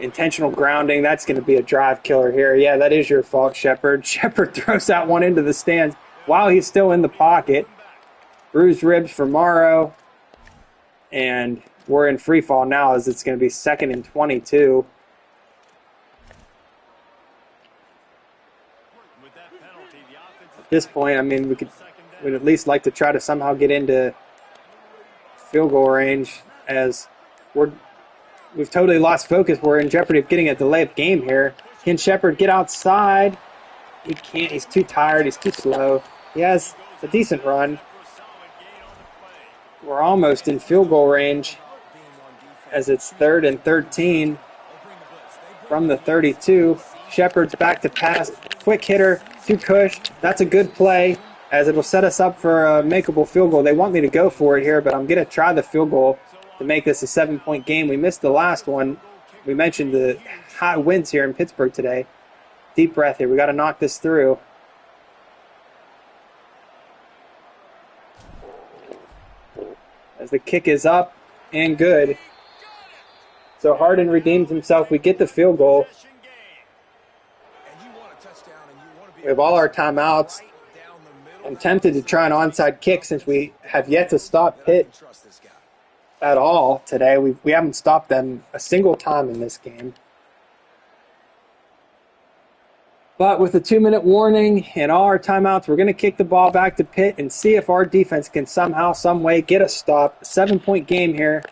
intentional grounding. That's going to be a drive killer here. Yeah, that is your fault, Shepard. Shepard throws that one into the stands while he's still in the pocket. Bruised ribs for Morrow. And we're in free fall now as it's going to be 2nd and 22. At this point, I mean, we'd at least like to try to somehow get into field goal range as we've totally lost focus. We're in jeopardy of getting a delay of game here. Can Shepard get outside? He can't. He's too tired. He's too slow. He has a decent run. We're almost in field goal range as it's 3rd and 13 from the 32. Shepard's back to pass. Quick hitter to Cush. That's a good play as it will set us up for a makeable field goal. They want me to go for it here, but I'm going to try the field goal to make this a 7-point game. We missed the last one. We mentioned the high winds here in Pittsburgh today. Deep breath here. We got to knock this through. As the kick is up and good. So Harden redeems himself. We get the field goal. We have all our timeouts. I'm tempted to try an onside kick since we have yet to stop Pitt at all today. We haven't stopped them a single time in this game. But with a 2-minute warning and all our timeouts, we're going to kick the ball back to Pitt and see if our defense can somehow, some way get a stop. 7-point game here.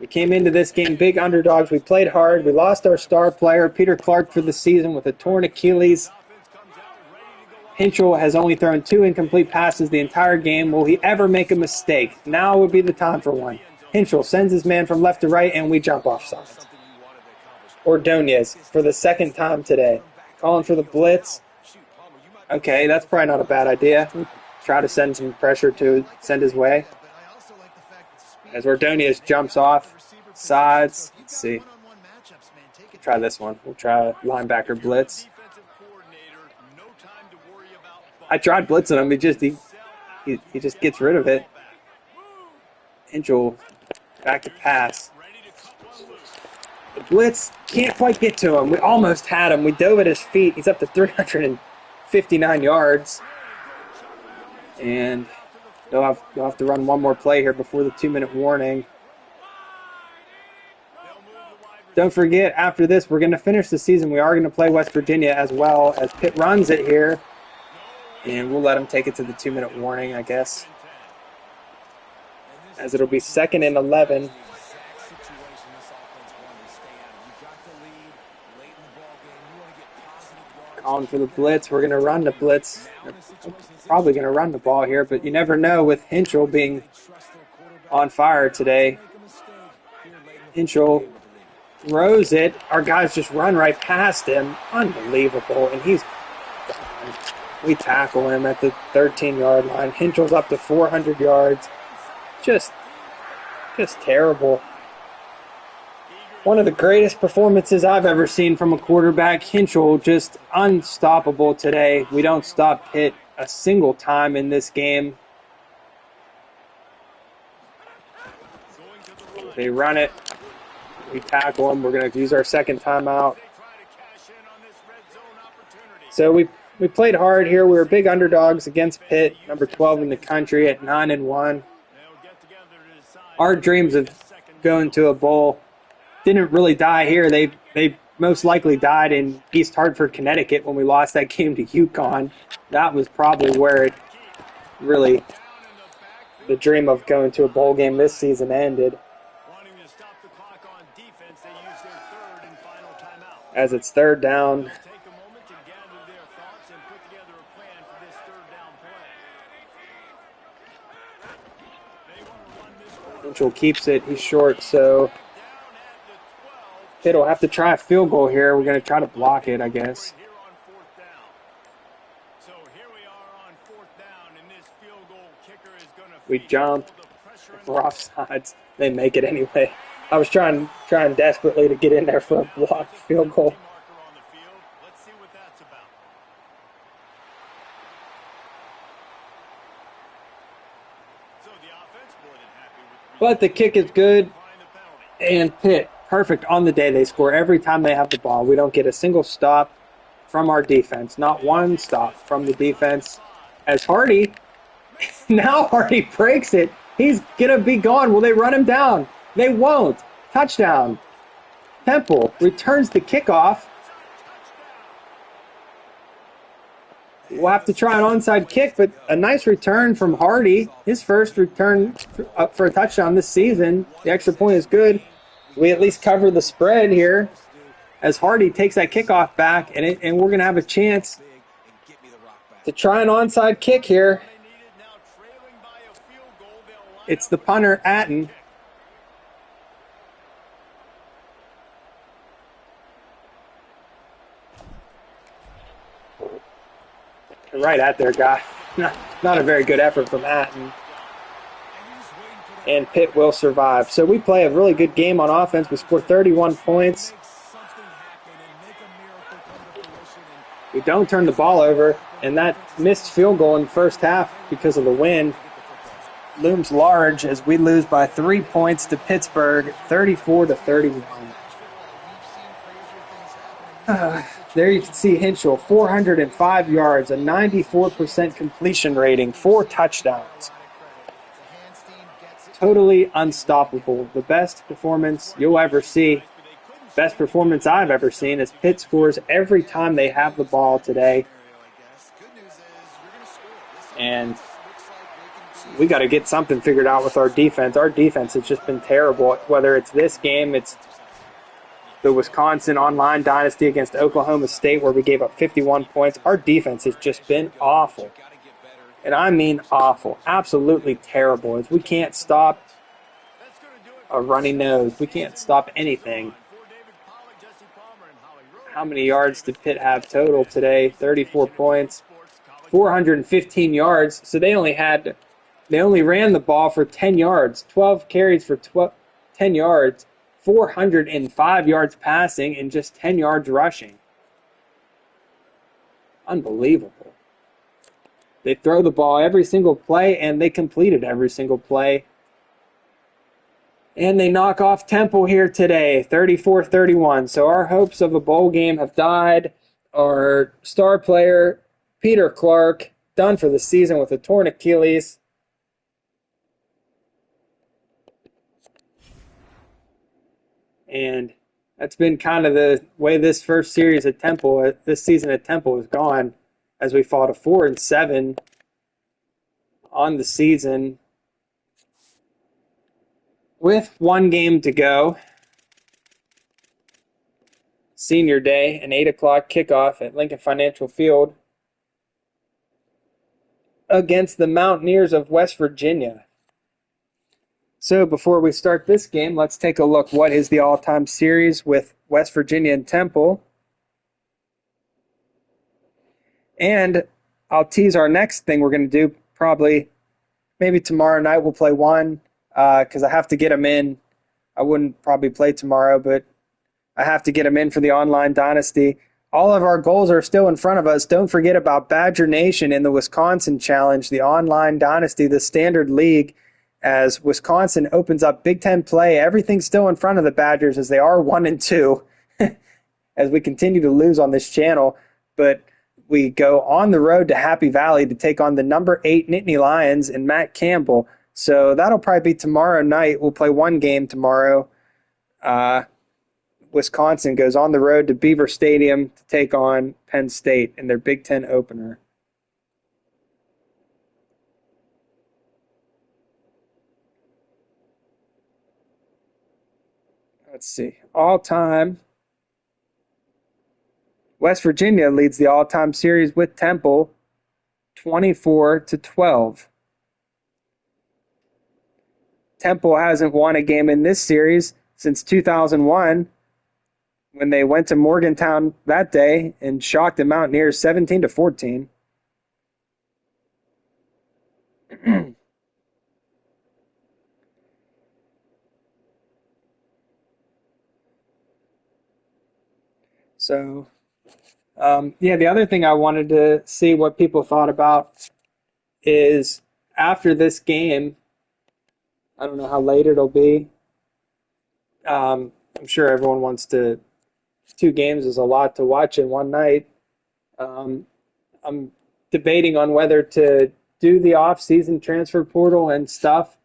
We came into this game big underdogs. We played hard. We lost our star player, Peter Clark, for the season with a torn Achilles. Hinchell has only thrown 2 incomplete passes the entire game. Will he ever make a mistake? Now would be the time for one. Hinchell sends his man from left to right, and we jump off sides. Ordonez for the 2nd time today. Calling for the blitz. Okay, that's probably not a bad idea. Try to send some pressure to send his way. As Ordonez jumps off sides. Let's see. Try this one. We'll try linebacker blitz. I tried blitzing him. He just gets rid of it. Hinchell back to pass. The blitz can't quite get to him. We almost had him. We dove at his feet. He's up to 359 yards. And they'll have to run one more play here before the 2-minute warning. Don't forget, after this, we're going to finish the season. We are going to play West Virginia as well as Pitt runs it here. And we'll let them take it to the 2-minute warning, I guess. As it'll be 2nd and 11. Calling for the blitz. We're going to run the blitz. Probably going to run the ball here, but you never know with Hinchell being on fire today. Hinchell throws it. Our guys just run right past him. Unbelievable. And he's gone. We tackle him at the 13-yard line. Hinchell's up to 400 yards. Just terrible. One of the greatest performances I've ever seen from a quarterback. Hinchell just unstoppable today. We don't stop Pitt a single time in this game. They run it. We tackle them. We're going to use our 2nd timeout. So we played hard here. We were big underdogs against Pitt, number 12 in the country at 9-1. Our dreams of going to a bowl didn't really die here. They most likely died in East Hartford, Connecticut when we lost that game to UConn. That was probably where it really, the dream of going to a bowl game this season ended. As it's 3rd down. Mitchell keeps it. He's short, so Pitt will have to try a field goal here. We're going to try to block it, I guess. We jump. If we're offsides, they make it anyway. I was trying desperately to get in there for a blocked field goal. But the kick is good, and Pitt, perfect on the day. They score every time they have the ball. We don't get a single stop from our defense. Not one stop from the defense. As Hardy, now Hardy breaks it. He's going to be gone. Will they run him down? They won't. Touchdown. Temple returns the kickoff. We'll have to try an onside kick, but a nice return from Hardy. His first return up for a touchdown this season. The extra point is good. We at least cover the spread here as Hardy takes that kickoff back, and we're going to have a chance to try an onside kick here. It's the punter, Atten. Right at their guy. Not a very good effort from Atten. And Pitt will survive. So we play a really good game on offense. We score 31 points. We don't turn the ball over. And that missed field goal in the first half because of the wind looms large as we lose by 3 points to Pittsburgh, 34-31. There you can see Hinchell, 405 yards, a 94% completion rating, 4 touchdowns. Totally unstoppable. The best performance you'll ever see, best performance I've ever seen, is Pitt scores every time they have the ball today. And we got to get something figured out with our defense. Our defense has just been terrible. Whether it's this game, it's the Wisconsin online dynasty against Oklahoma State where we gave up 51 points. Our defense has just been awful. And I mean awful. Absolutely terrible. As we can't stop a runny nose. We can't stop anything. How many yards did Pitt have total today? 34 points. 415 yards. So they only ran the ball for 10 yards. 12 carries for 10 yards. 405 yards passing and just 10 yards rushing. Unbelievable. They throw the ball every single play, and they completed every single play. And they knock off Temple here today, 34-31. So our hopes of a bowl game have died. Our star player, Peter Clark, done for the season with a torn Achilles. And that's been kind of the way this first series at Temple, this season at Temple has gone, as we fought a 4-7 on the season with one game to go. Senior day, an 8 o'clock kickoff at Lincoln Financial Field against the Mountaineers of West Virginia. So before we start this game, let's take a look. What is the all-time series with West Virginia and Temple? And I'll tease our next thing we're going to do probably maybe tomorrow night. We'll play one because I have to get them in. I wouldn't probably play tomorrow, but I have to get them in for the online dynasty. All of our goals are still in front of us. Don't forget about Badger Nation in the Wisconsin Challenge, the online dynasty, the Standard League. As Wisconsin opens up Big Ten play, everything's still in front of the Badgers as they are 1-2 as we continue to lose on this channel. But we go on the road to Happy Valley to take on the number 8 Nittany Lions and Matt Campbell. So that'll probably be tomorrow night. We'll play one game tomorrow. Wisconsin goes on the road to Beaver Stadium to take on Penn State in their Big Ten opener. Let's see. All-time. West Virginia leads the all-time series with Temple 24-12. Temple hasn't won a game in this series since 2001 when they went to Morgantown that day and shocked the Mountaineers 17-14. So, the other thing I wanted to see what people thought about is after this game, I don't know how late it'll be. I'm sure everyone wants to. 2 games is a lot to watch in one night. Um, I'm debating on whether to do the off-season transfer portal and stuff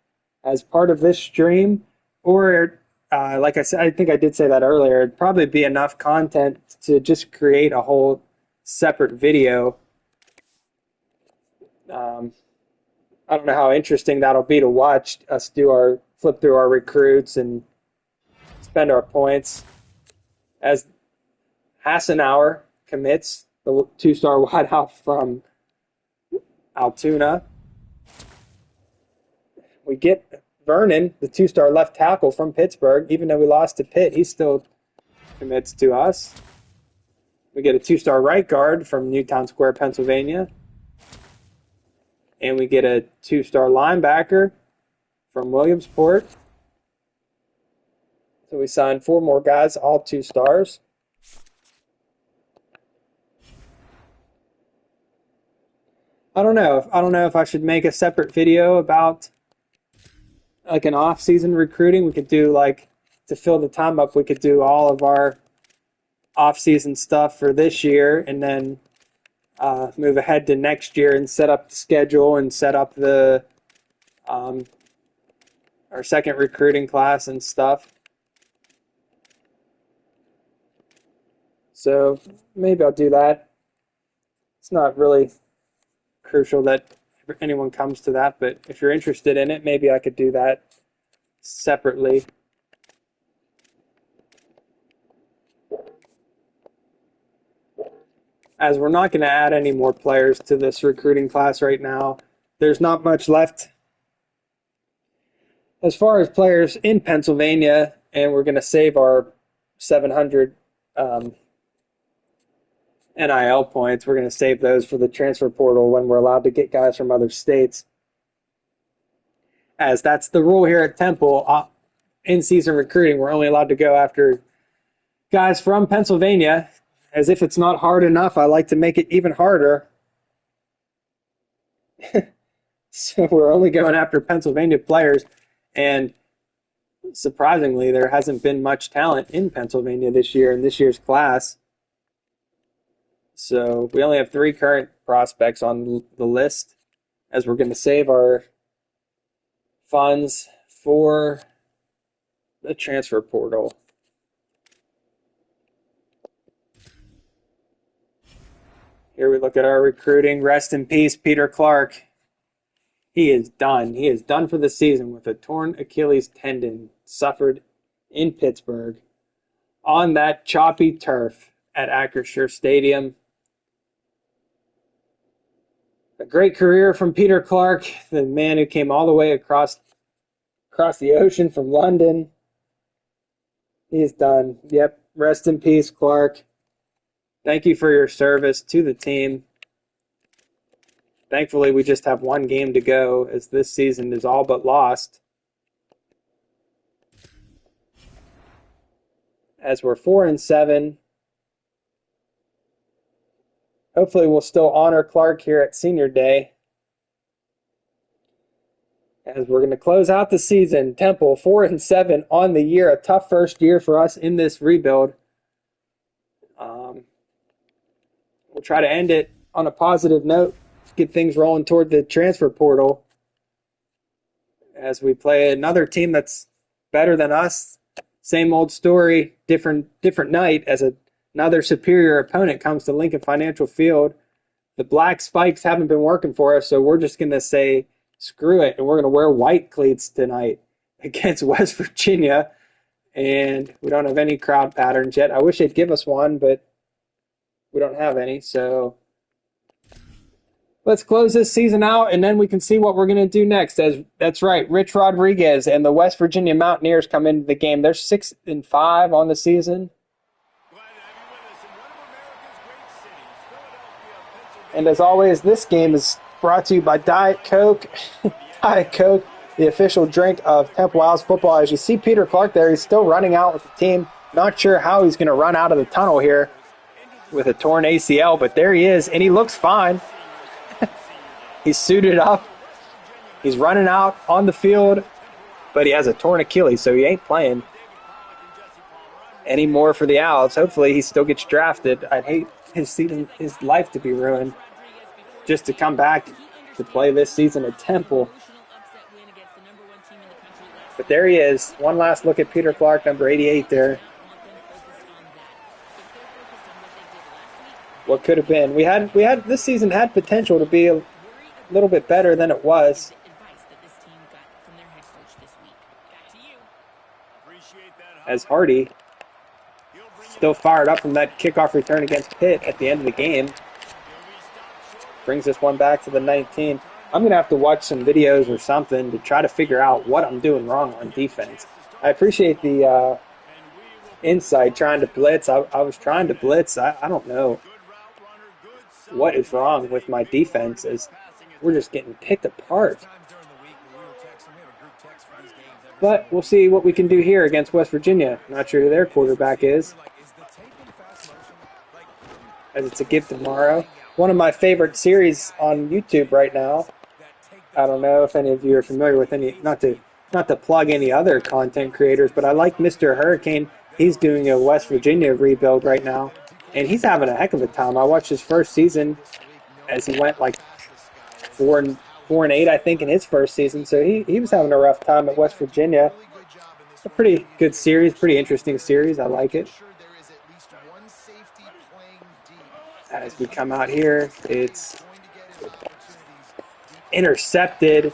as part of this stream, or like I said, I think I did say that earlier. It'd probably be enough content to just create a whole separate video. Um, I don't know how interesting that'll be to watch us flip through our recruits and spend our points as Hassenauer commits, the 2-star wideout from Altoona. We get Vernon, the 2-star left tackle from Pittsburgh. Even though we lost to Pitt, he still commits to us. We get a 2-star right guard from Newtown Square, Pennsylvania. And we get a 2-star linebacker from Williamsport. So we signed 4 more guys, all 2 stars. I don't know. I don't know if I should make a separate video about like an off-season recruiting. We could do like to fill the time up. We could do all of our off-season stuff for this year, and then move ahead to next year and set up the schedule and set up the our second recruiting class and stuff. So maybe I'll do that. It's not really crucial that anyone comes to that, but if you're interested in it, maybe I could do that separately. As we're not going to add any more players to this recruiting class right now, there's not much left as far as players in Pennsylvania, and we're going to save our 700 NIL points. We're going to save those for the transfer portal when we're allowed to get guys from other states. As that's the rule here at Temple, in-season recruiting, we're only allowed to go after guys from Pennsylvania. As if it's not hard enough, I like to make it even harder. So we're only going after Pennsylvania players. And surprisingly, there hasn't been much talent in Pennsylvania this year in this year's class. So we only have 3 current prospects on the list, as we're going to save our funds for the transfer portal. Here we look at our recruiting. Rest in peace, Peter Clark. He is done. He is done for the season with a torn Achilles tendon suffered in Pittsburgh on that choppy turf at Acrisure Stadium. A great career from Peter Clark, the man who came all the way across the ocean from London. He is done. Yep. Rest in peace, Clark. Thank you for your service to the team. Thankfully, we just have 1 game to go, as this season is all but lost. As we're 4-7. Hopefully, we'll still honor Clark here at Senior Day. As we're going to close out the season, Temple 4-7 on the year. A tough first year for us in this rebuild. We'll try to end it on a positive note, get things rolling toward the transfer portal as we play another team that's better than us. Same old story, different night as another superior opponent comes to Lincoln Financial Field. The black spikes haven't been working for us, so we're just going to say screw it, and we're going to wear white cleats tonight against West Virginia. And we don't have any crowd patterns yet. I wish they'd give us one, but we don't have any. So let's close this season out, and then we can see what we're going to do next. That's right, Rich Rodriguez and the West Virginia Mountaineers come into the game. They're 6-5 on the season. And as always, this game is brought to you by Diet Coke. Diet Coke, the official drink of Temple Owls football. As you see Peter Clark there, he's still running out with the team. Not sure how he's going to run out of the tunnel here with a torn ACL, but there he is, and he looks fine. He's suited up. He's running out on the field. but he has a torn Achilles, so he ain't playing anymore for the Owls. Hopefully he still gets drafted. I'd hate his life to be ruined just to come back to play this season at Temple. But there he is. One last look at Peter Clark, number 88 there. What could have been. We had this season had potential to be a little bit better than it was. As Hardy still fired up from that kickoff return against Pitt at the end of the game. Brings this one back to the 19. I'm going to have to watch some videos or something to try to figure out what I'm doing wrong on defense. I appreciate the insight trying to blitz. I was trying to blitz. I don't know what is wrong with my defense, as we're just getting picked apart. But we'll see what we can do here against West Virginia. Not sure who their quarterback is, as it's a gift tomorrow. One of my favorite series on YouTube right now. I don't know if any of you are familiar with any, not to plug any other content creators, but I like Mr. Hurricane. He's doing a West Virginia rebuild right now, and he's having a heck of a time. I watched his first season as he went like 4-8, I think, in his first season. So he was having a rough time at West Virginia. A pretty good series, pretty interesting series. I like it. As we come out here, it's intercepted.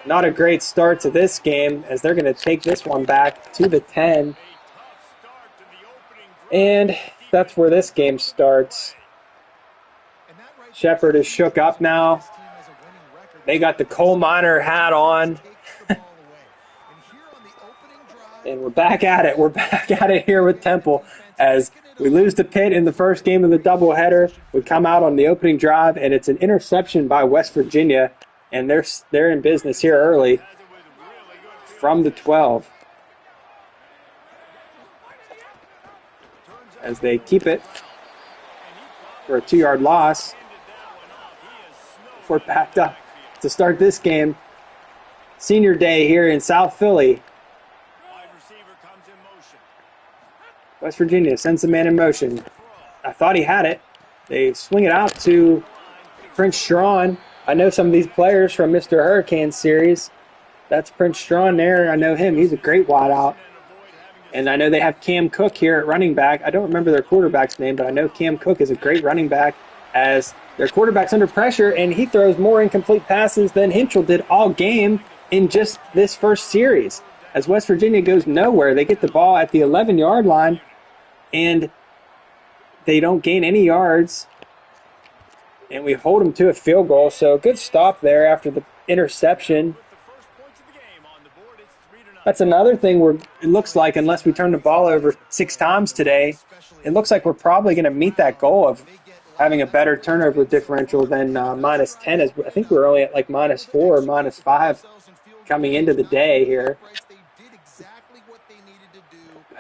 Not a great start to this game, as they're going to take this one back to the 10. And that's where this game starts. Shepherd is shook up now. They got the coal miner hat on. And we're back at it. We're back at it here with Temple, as we lose to Pitt in the first game of the doubleheader. We come out on the opening drive, and it's an interception by West Virginia, and they're in business here early from the 12. As they keep it for a 2-yard loss. We're backed up to start this game. Senior day here in South Philly. West Virginia sends the man in motion. I thought he had it. They swing it out to Prince Strachan. I know some of these players from Mr. Hurricane series. That's Prince Strachan there. I know him. He's a great wideout. And I know they have Cam Cook here at running back. I don't remember their quarterback's name, but I know Cam Cook is a great running back, as their quarterback's under pressure, and he throws more incomplete passes than Hinchell did all game in just this first series. As West Virginia goes nowhere, they get the ball at the 11-yard line, and they don't gain any yards, and we hold them to a field goal. So a good stop there after the interception. That's another thing where it looks like, unless we turn the ball over 6 times today, it looks like we're probably going to meet that goal of having a better turnover differential than minus 10. As I think we're only at like minus 4 or minus 5 coming into the day here.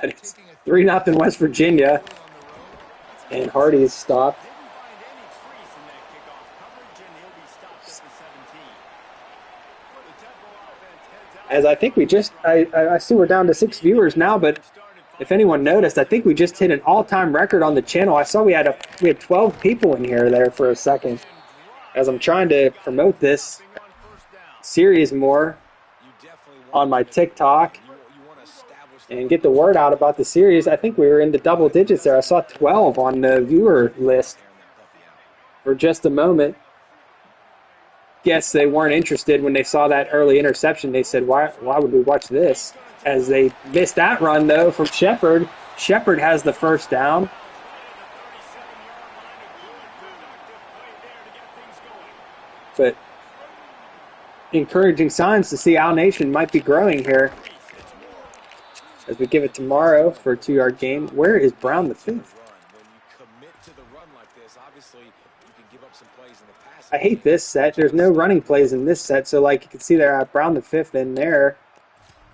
But it's 3-0 West Virginia, and Hardy is stopped. As I think we just, I see we're down to 6 viewers now, but if anyone noticed, I think we just hit an all-time record on the channel. I saw we had 12 people in here there for a second. As I'm trying to promote this series more on my TikTok and get the word out about the series, I think we were in the double digits there. I saw 12 on the viewer list for just a moment. Guess they weren't interested when they saw that early interception. They said, why would we watch this? As they missed that run, though, from Shepherd. Shepherd has the first down. But encouraging signs to see Owl Nation might be growing here as we give it to Morrow for a 2-yard gain. Where is Brown the fifth? I hate this set. There's no running plays in this set. So, like, you can see there, I have Brown the fifth in there.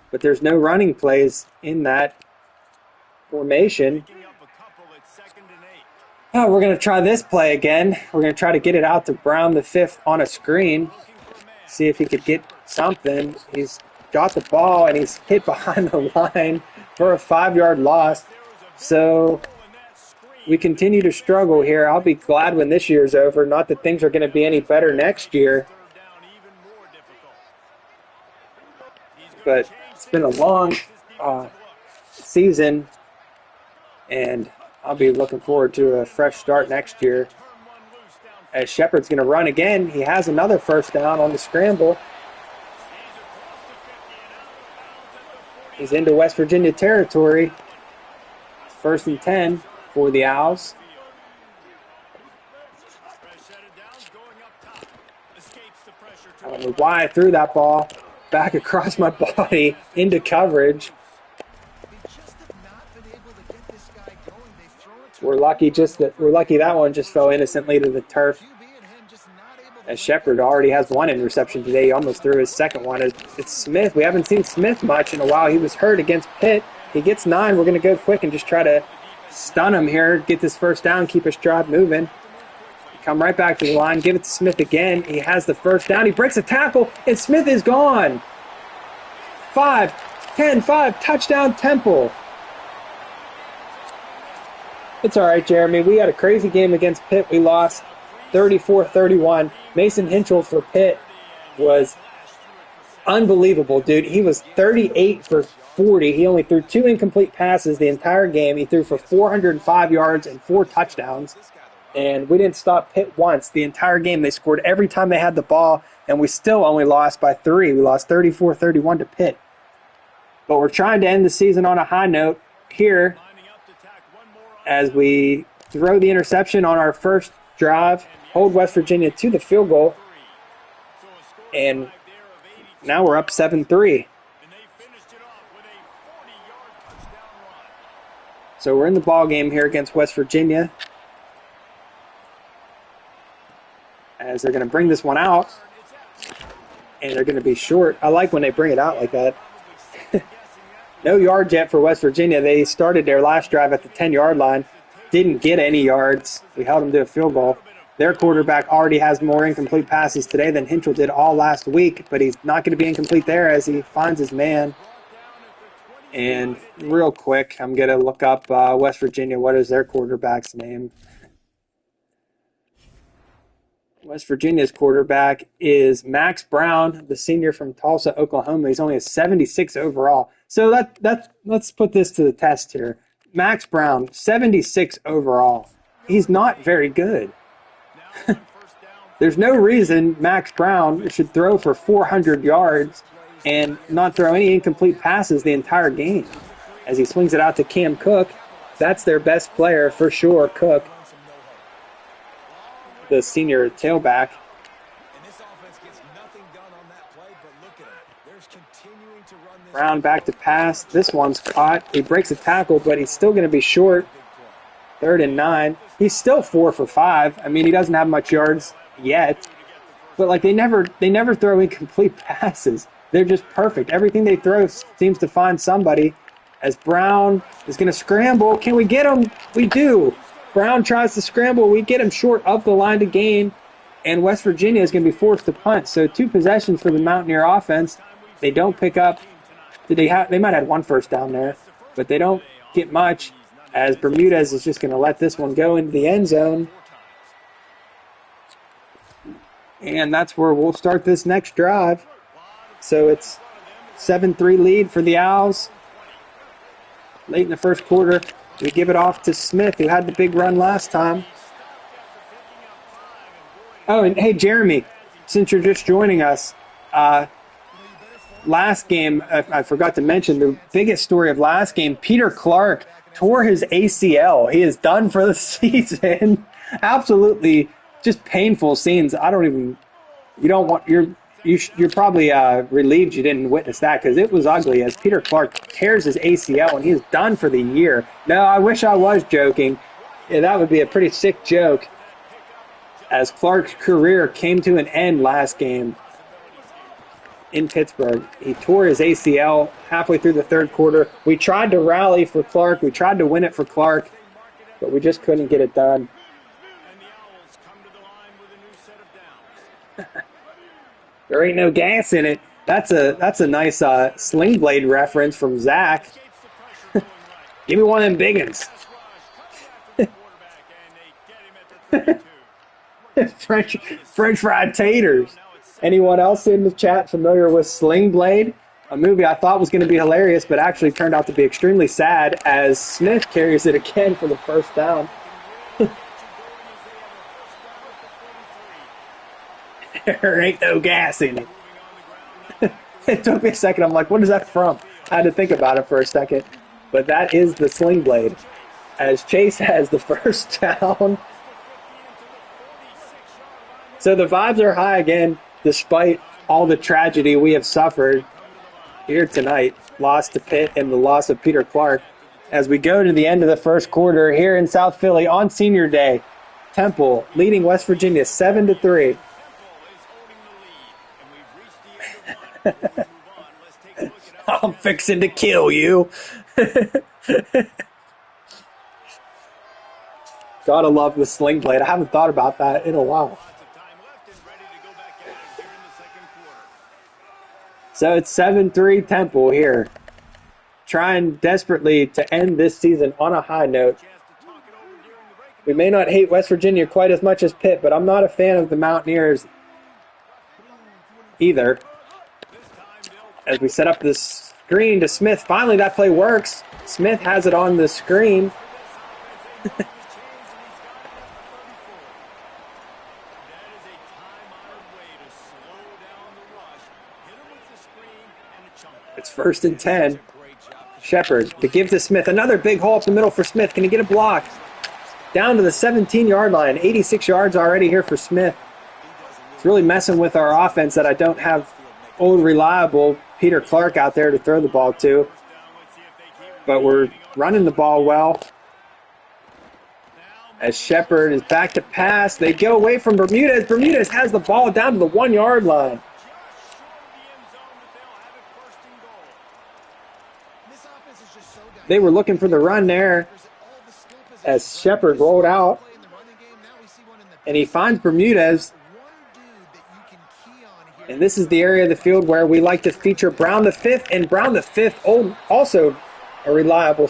But there's no running plays in that formation. Oh, we're going to try this play again. We're going to try to get it out to Brown the fifth on a screen. See if he could get something. He's got the ball, and he's hit behind the line for a 5-yard loss. So we continue to struggle here. I'll be glad when this year's over. Not that things are going to be any better next year. But it's been a long season, and I'll be looking forward to a fresh start next year. As Shepard's going to run again. He has another first down on the scramble. He's into West Virginia territory. 1st and 10 for the Owls. I don't know why I threw that ball back across my body into coverage. We're lucky that one just fell innocently to the turf. As Shepard already has one interception today. He almost threw his second one. It's Smith. We haven't seen Smith much in a while. He was hurt against Pitt. He gets 9. We're going to go quick and just try to stun him here, get this first down, keep his drive moving. Come right back to the line, give it to Smith again. He has the first down. He breaks a tackle, and Smith is gone. 5, 10, 5, touchdown Temple. It's all right, Jeremy. We had a crazy game against Pitt. We lost 34-31. Mason Hinchell for Pitt was unbelievable, dude. He was 38 for 40. He only threw 2 incomplete passes the entire game. He threw for 405 yards and 4 touchdowns. And we didn't stop Pitt once. The entire game, they scored every time they had the ball, and we still only lost by 3. We lost 34-31 to Pitt. But we're trying to end the season on a high note here as we throw the interception on our first drive, hold West Virginia to the field goal, and now we're up 7-3. So we're in the ball game here against West Virginia, as they're going to bring this one out, and they're going to be short. I like when they bring it out like that. No yards yet for West Virginia. They started their last drive at the 10-yard line. Didn't get any yards. We held them to a field goal. Their quarterback already has more incomplete passes today than Hinchell did all last week, but he's not going to be incomplete there as he finds his man. And real quick, I'm going to look up West Virginia. What is their quarterback's name? West Virginia's quarterback is Max Brown, the senior from Tulsa, Oklahoma. He's only a 76 overall. So let's put this to the test here. Max Brown, 76 overall. He's not very good. There's no reason Max Brown should throw for 400 yards and not throw any incomplete passes the entire game. As he swings it out to Cam Cook, that's their best player for sure, Cook, the senior tailback. Brown back to pass. This one's caught. He breaks a tackle, but he's still going to be short. 3rd and 9. He's still 4 for 5. I mean, he doesn't have much yards yet, but like they never throw incomplete passes. They're just perfect. Everything they throw seems to find somebody. As Brown is going to scramble, can we get him? We do. Brown tries to scramble. We get him short of the line to gain, and West Virginia is going to be forced to punt. So 2 possessions for the Mountaineer offense. They don't pick up. They might have 1 first down there, but they don't get much, as Bermudez is just going to let this one go into the end zone. And that's where we'll start this next drive. So it's 7-3 lead for the Owls. Late in the first quarter, we give it off to Smith, who had the big run last time. Oh, and hey, Jeremy, since you're just joining us, last game, I forgot to mention, the biggest story of last game, Peter Clark tore his ACL. He is done for the season. Absolutely just painful scenes. You're probably relieved you didn't witness that, because it was ugly, as Peter Clark tears his ACL and he is done for the year. No, I wish I was joking. Yeah, that would be a pretty sick joke, as Clark's career came to an end last game in Pittsburgh. He tore his ACL halfway through the 3rd quarter. We tried to rally for Clark. We tried to win it for Clark, but we just couldn't get it done. There ain't no gas in it. That's a nice Sling Blade reference from Zach. Give me one of them big ones. French fried taters. Anyone else in the chat familiar with Sling Blade? A movie I thought was going to be hilarious, but actually turned out to be extremely sad as Smith carries it again for the first down. There ain't no gas in it. It took me a second. I'm like, what is that from? I had to think about it for a second. But that is the Sling Blade. As Chase has the first down. So the vibes are high again, despite all the tragedy we have suffered here tonight. Loss to Pitt and the loss of Peter Clark. As we go to the end of the first quarter here in South Philly on Senior Day, Temple leading West Virginia 7-3. I'm fixing to kill you. Gotta love the Sling Blade. I haven't thought about that in a while. So it's 7-3 Temple here. Trying desperately to end this season on a high note. We may not hate West Virginia quite as much as Pitt, but I'm not a fan of the Mountaineers either. As we set up this screen to Smith. Finally, that play works. Smith has it on the screen. It's 1st and 10. Shepard to give to Smith. Another big hole up the middle for Smith. Can he get a block? Down to the 17-yard line. 86 yards already here for Smith. It's really messing with our offense that I don't have old, reliable Peter Clark out there to throw the ball to. But we're running the ball well. As Shepard is back to pass. They go away from Bermudez. Bermudez has the ball down to the 1-yard line. They were looking for the run there as Shepard rolled out. And he finds Bermudez. And this is the area of the field where we like to feature Brown the Fifth. And Brown the Fifth, also a reliable.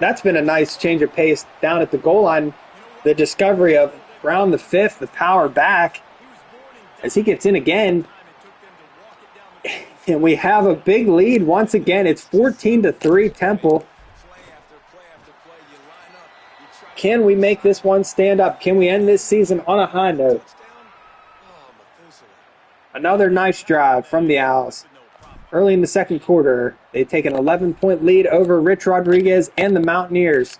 That's been a nice change of pace down at the goal line. The discovery of Brown the Fifth, the power back, as he gets in again. And we have a big lead once again. It's 14-3 Temple. Can we make this one stand up? Can we end this season on a high note? Another nice drive from the Owls. Early in the second quarter, they take an 11-point lead over Rich Rodriguez and the Mountaineers.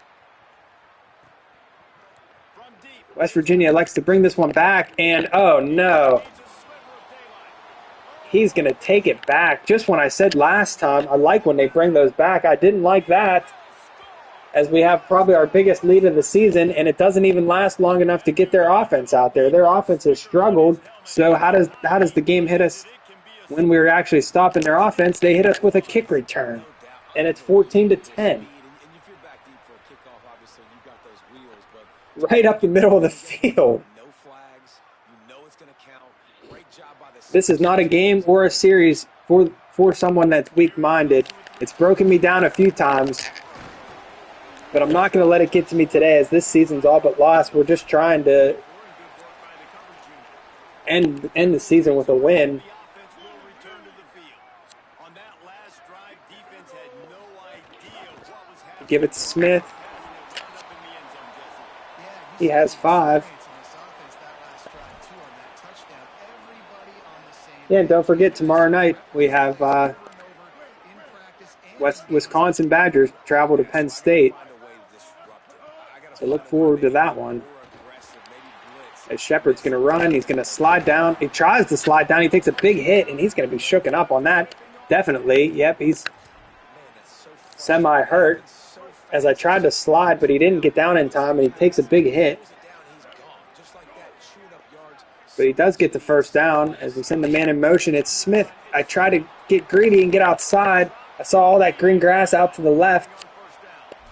West Virginia likes to bring this one back, and oh no. He's going to take it back. Just when I said last time, I like when they bring those back. I didn't like that, as we have probably our biggest lead of the season, and it doesn't even last long enough to get their offense out there. Their offense has struggled, so how does the game hit us when we're actually stopping their offense? They hit us with a kick return, and it's 14-10. Right up the middle of the field. This is not a game or a series for someone that's weak-minded. It's broken me down a few times, but I'm not going to let it get to me today, as this season's all but lost. We're just trying to end the season with a win. Give it to Smith. He has 5. Yeah, and don't forget, tomorrow night we have Wisconsin Badgers travel to Penn State. So look forward to that one. As Shepard's going to run, he's going to slide down. He tries to slide down. He takes a big hit, and he's going to be shooken up on that. Definitely. Yep, he's semi-hurt. As I tried to slide, but he didn't get down in time, and he takes a big hit. But he does get the first down. As we send the man in motion, it's Smith. I try to get greedy and get outside. I saw all that green grass out to the left.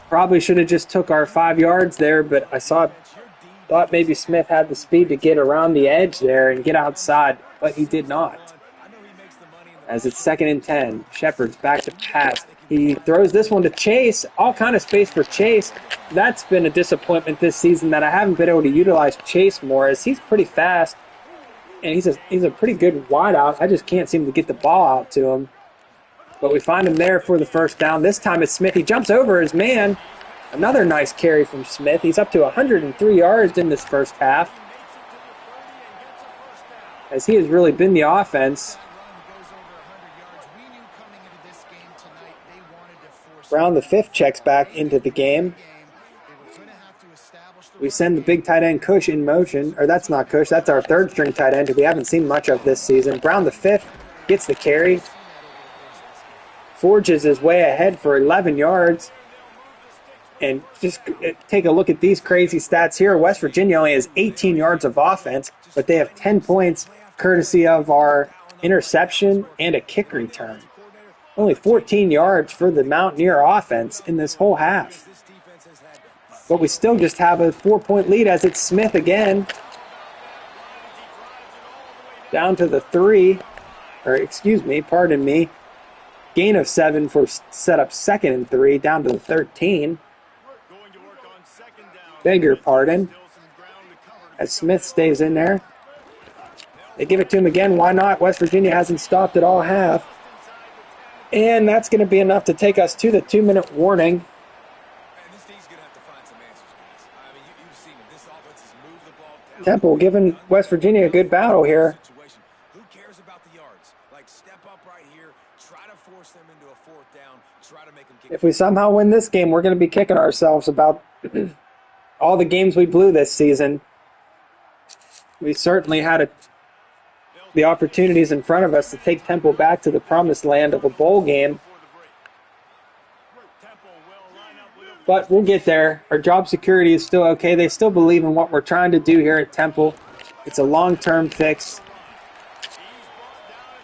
Probably should have just took our 5 yards there, but I thought maybe Smith had the speed to get around the edge there and get outside, but he did not. as it's 2nd and 10. Shepard's back to pass. He throws this one to Chase. All kind of space for Chase. That's been a disappointment this season that I haven't been able to utilize Chase more, as he's pretty fast and he's a pretty good wideout. I just can't seem to get the ball out to him. But we find him there for the first down. This time it's Smith. He jumps over his man. Another nice carry from Smith. He's up to 103 yards in this first half, as he has really been the offense. Brown, the 5th, checks back into the game. We send the big tight end Cush in motion. Or that's not Cush, that's our 3rd string tight end who we haven't seen much of this season. Brown, the 5th, gets the carry. Forges his way ahead for 11 yards. And just take a look at these crazy stats here. West Virginia only has 18 yards of offense, but they have 10 points courtesy of our interception and a kick return. Only 14 yards for the Mountaineer offense in this whole half. But we still just have a 4-point lead as it's Smith again. Down to the 3, or excuse me, pardon me. Gain of 7 for set up 2nd and 3, down to the 13. Beg your pardon. As Smith stays in there. They give it to him again. Why not? West Virginia hasn't stopped it all half. And that's going to be enough to take us to the 2-minute warning. Temple giving West Virginia a good battle here. Who cares about the yards? Like, step up right here, try to force them into a 4th down, try to make them kick. If we somehow win this game, we're going to be kicking ourselves about all the games we blew this season. We certainly had the opportunities in front of us to take Temple back to the promised land of a bowl game. But we'll get there. Our job security is still okay. They still believe in what we're trying to do here at Temple. It's a long-term fix.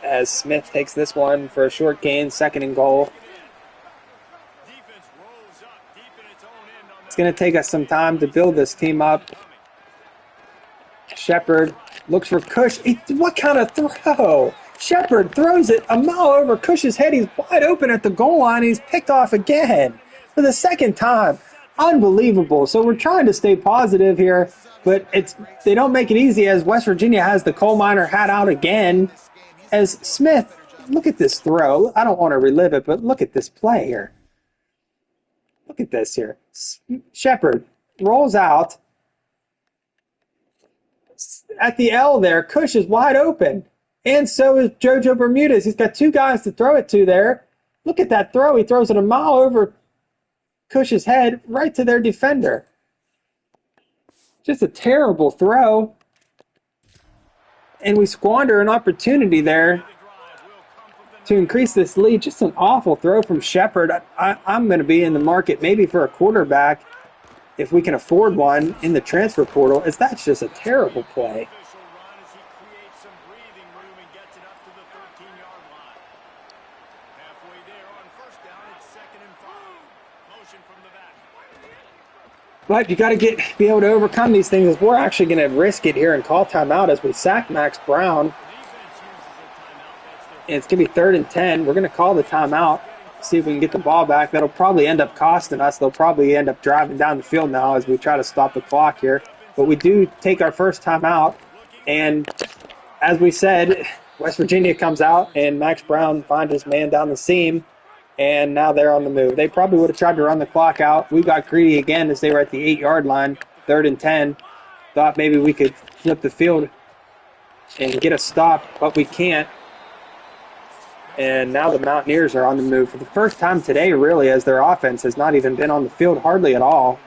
As Smith takes this one for a short gain, 2nd and goal. It's going to take us some time to build this team up. Shepard looks for Cush. What kind of throw? Shepard throws it a mile over Cush's head. He's wide open at the goal line. He's picked off again for the 2nd time. Unbelievable. So we're trying to stay positive here, but they don't make it easy, as West Virginia has the coal miner hat out again. As Smith, look at this throw. I don't want to relive it, but look at this play here. Look at this here. Shepard rolls out. At the L there, Cush is wide open. And so is JoJo Bermudez. He's got 2 guys to throw it to there. Look at that throw. He throws it a mile over Cush's head, right to their defender. Just a terrible throw. And we squander an opportunity there to increase this lead. Just an awful throw from Shepard. I'm going to be in the market maybe for a quarterback, if we can afford one, in the transfer portal, as that's just a terrible play. But you got to be able to overcome these things. We're actually going to risk it here and call timeout as we sack Max Brown. And it's going to be 3rd and 10. We're going to call the timeout, see if we can get the ball back. That'll probably end up costing us. They'll probably end up driving down the field now as we try to stop the clock here. But we do take our first timeout. And as we said, West Virginia comes out and Max Brown finds his man down the seam. And now they're on the move. They probably would have tried to run the clock out. We got greedy again as they were at the 8-yard line, 3rd and 10. Thought maybe we could flip the field and get a stop, but we can't. And now the Mountaineers are on the move for the first time today, really, as their offense has not even been on the field hardly at all.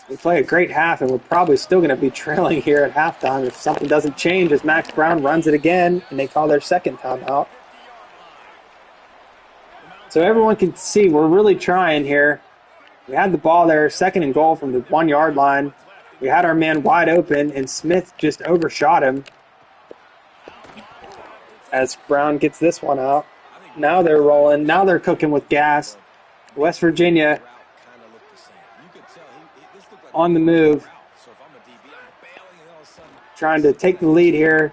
We play a great half, and we're probably still going to be trailing here at halftime if something doesn't change, as Max Brown runs it again, and they call their 2nd timeout. So everyone can see we're really trying here. We had the ball there, 2nd and goal from the 1-yard line. We had our man wide open, and Smith just overshot him as Brown gets this one out. Now they're rolling. Now they're cooking with gas. West Virginia on the move. trying to take the lead here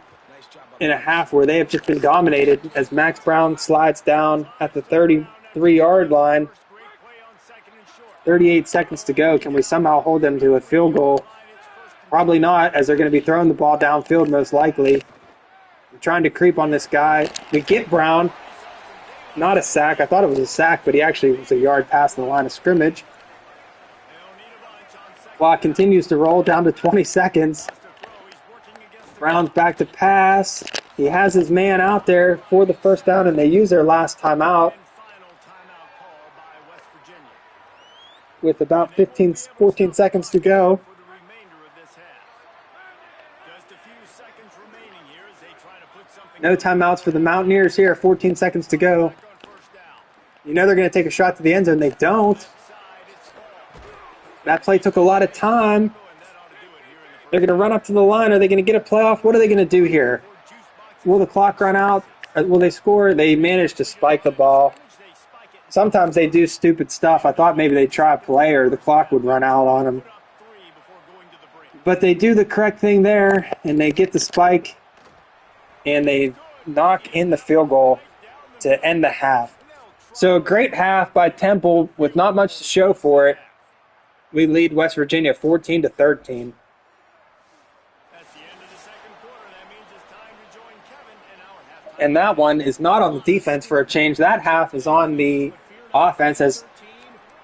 in a half where they have just been dominated as Max Brown slides down at the 33-yard line. 38 seconds to go. Can we somehow hold them to a field goal? Probably not, as they're going to be throwing the ball downfield most likely. We're trying to creep on this guy. We get Brown. Not a sack. I thought it was a sack, but he actually was a yard past the line of scrimmage. Clock continues to roll down to 20 seconds. Brown's back to pass. He has his man out there for the first down, and they use their last timeout with about 14 seconds to go. No timeouts for the Mountaineers here. 14 seconds to go. You know they're going to take a shot to the end zone. They don't. That play took a lot of time. They're going to run up to the line. Are they going to get a playoff? What are they going to do here? Will the clock run out? Will they score? They managed to spike the ball. Sometimes they do stupid stuff. I thought maybe they'd try a play or the clock would run out on them. But they do the correct thing there, and they get the spike, and they knock in the field goal to end the half. So a great half by Temple with not much to show for it. We lead West Virginia 14-13. And that one is not on the defense for a change. That half is on the offense as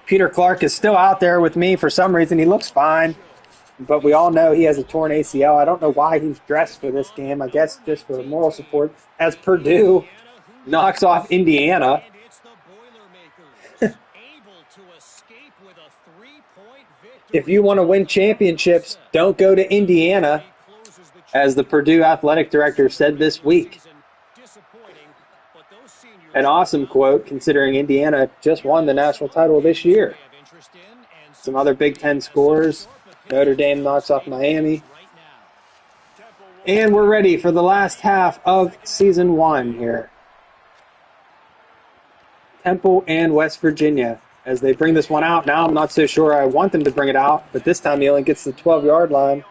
Peter Clark is still out there with me for some reason. He looks fine, but we all know he has a torn ACL. I don't know why he's dressed for this game. I guess just for moral support as Purdue knocks off Indiana. If you want to win championships, don't go to Indiana, as the Purdue athletic director said this week. An awesome quote, considering Indiana just won the national title this year. Some other Big Ten scores. Notre Dame knocks off Miami. And we're ready for the last half of Season 1 here. Temple and West Virginia. As they bring this one out, now I'm not so sure I want them to bring it out, but this time he only gets the 12-yard line.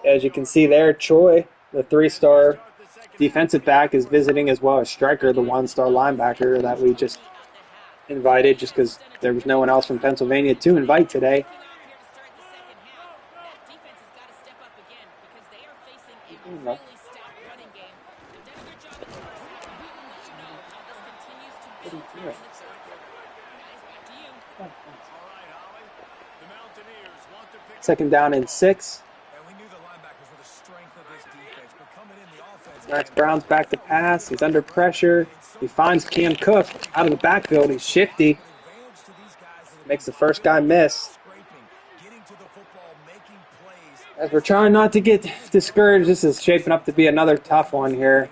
As you can see there, Choi, the 3-star defensive back, is visiting as well as Stryker, the 1-star linebacker that we just invited just because there was no one else from Pennsylvania to invite today. Second down and 6. Max Brown's back to pass. He's under pressure. He finds Cam Cook out of the backfield. He's shifty. Makes the first guy miss. As we're trying not to get discouraged, this is shaping up to be another tough one here.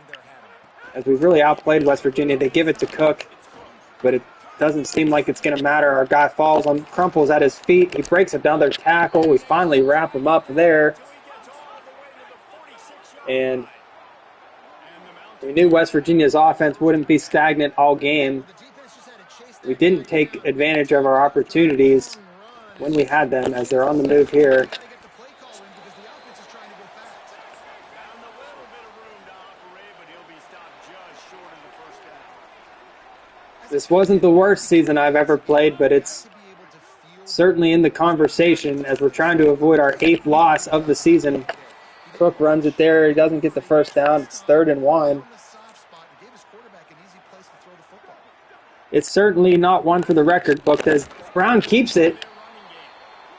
As we've really outplayed West Virginia. They give it to Cook, but it doesn't seem like it's going to matter. Our guy crumples at his feet. He breaks another tackle. We finally wrap him up there. And we knew West Virginia's offense wouldn't be stagnant all game. We didn't take advantage of our opportunities when we had them, as they're on the move here. This wasn't the worst season I've ever played, but it's certainly in the conversation as we're trying to avoid our 8th loss of the season. Cook runs it there. He doesn't get the first down. It's 3rd and 1. It's certainly not one for the record book as Brown keeps it,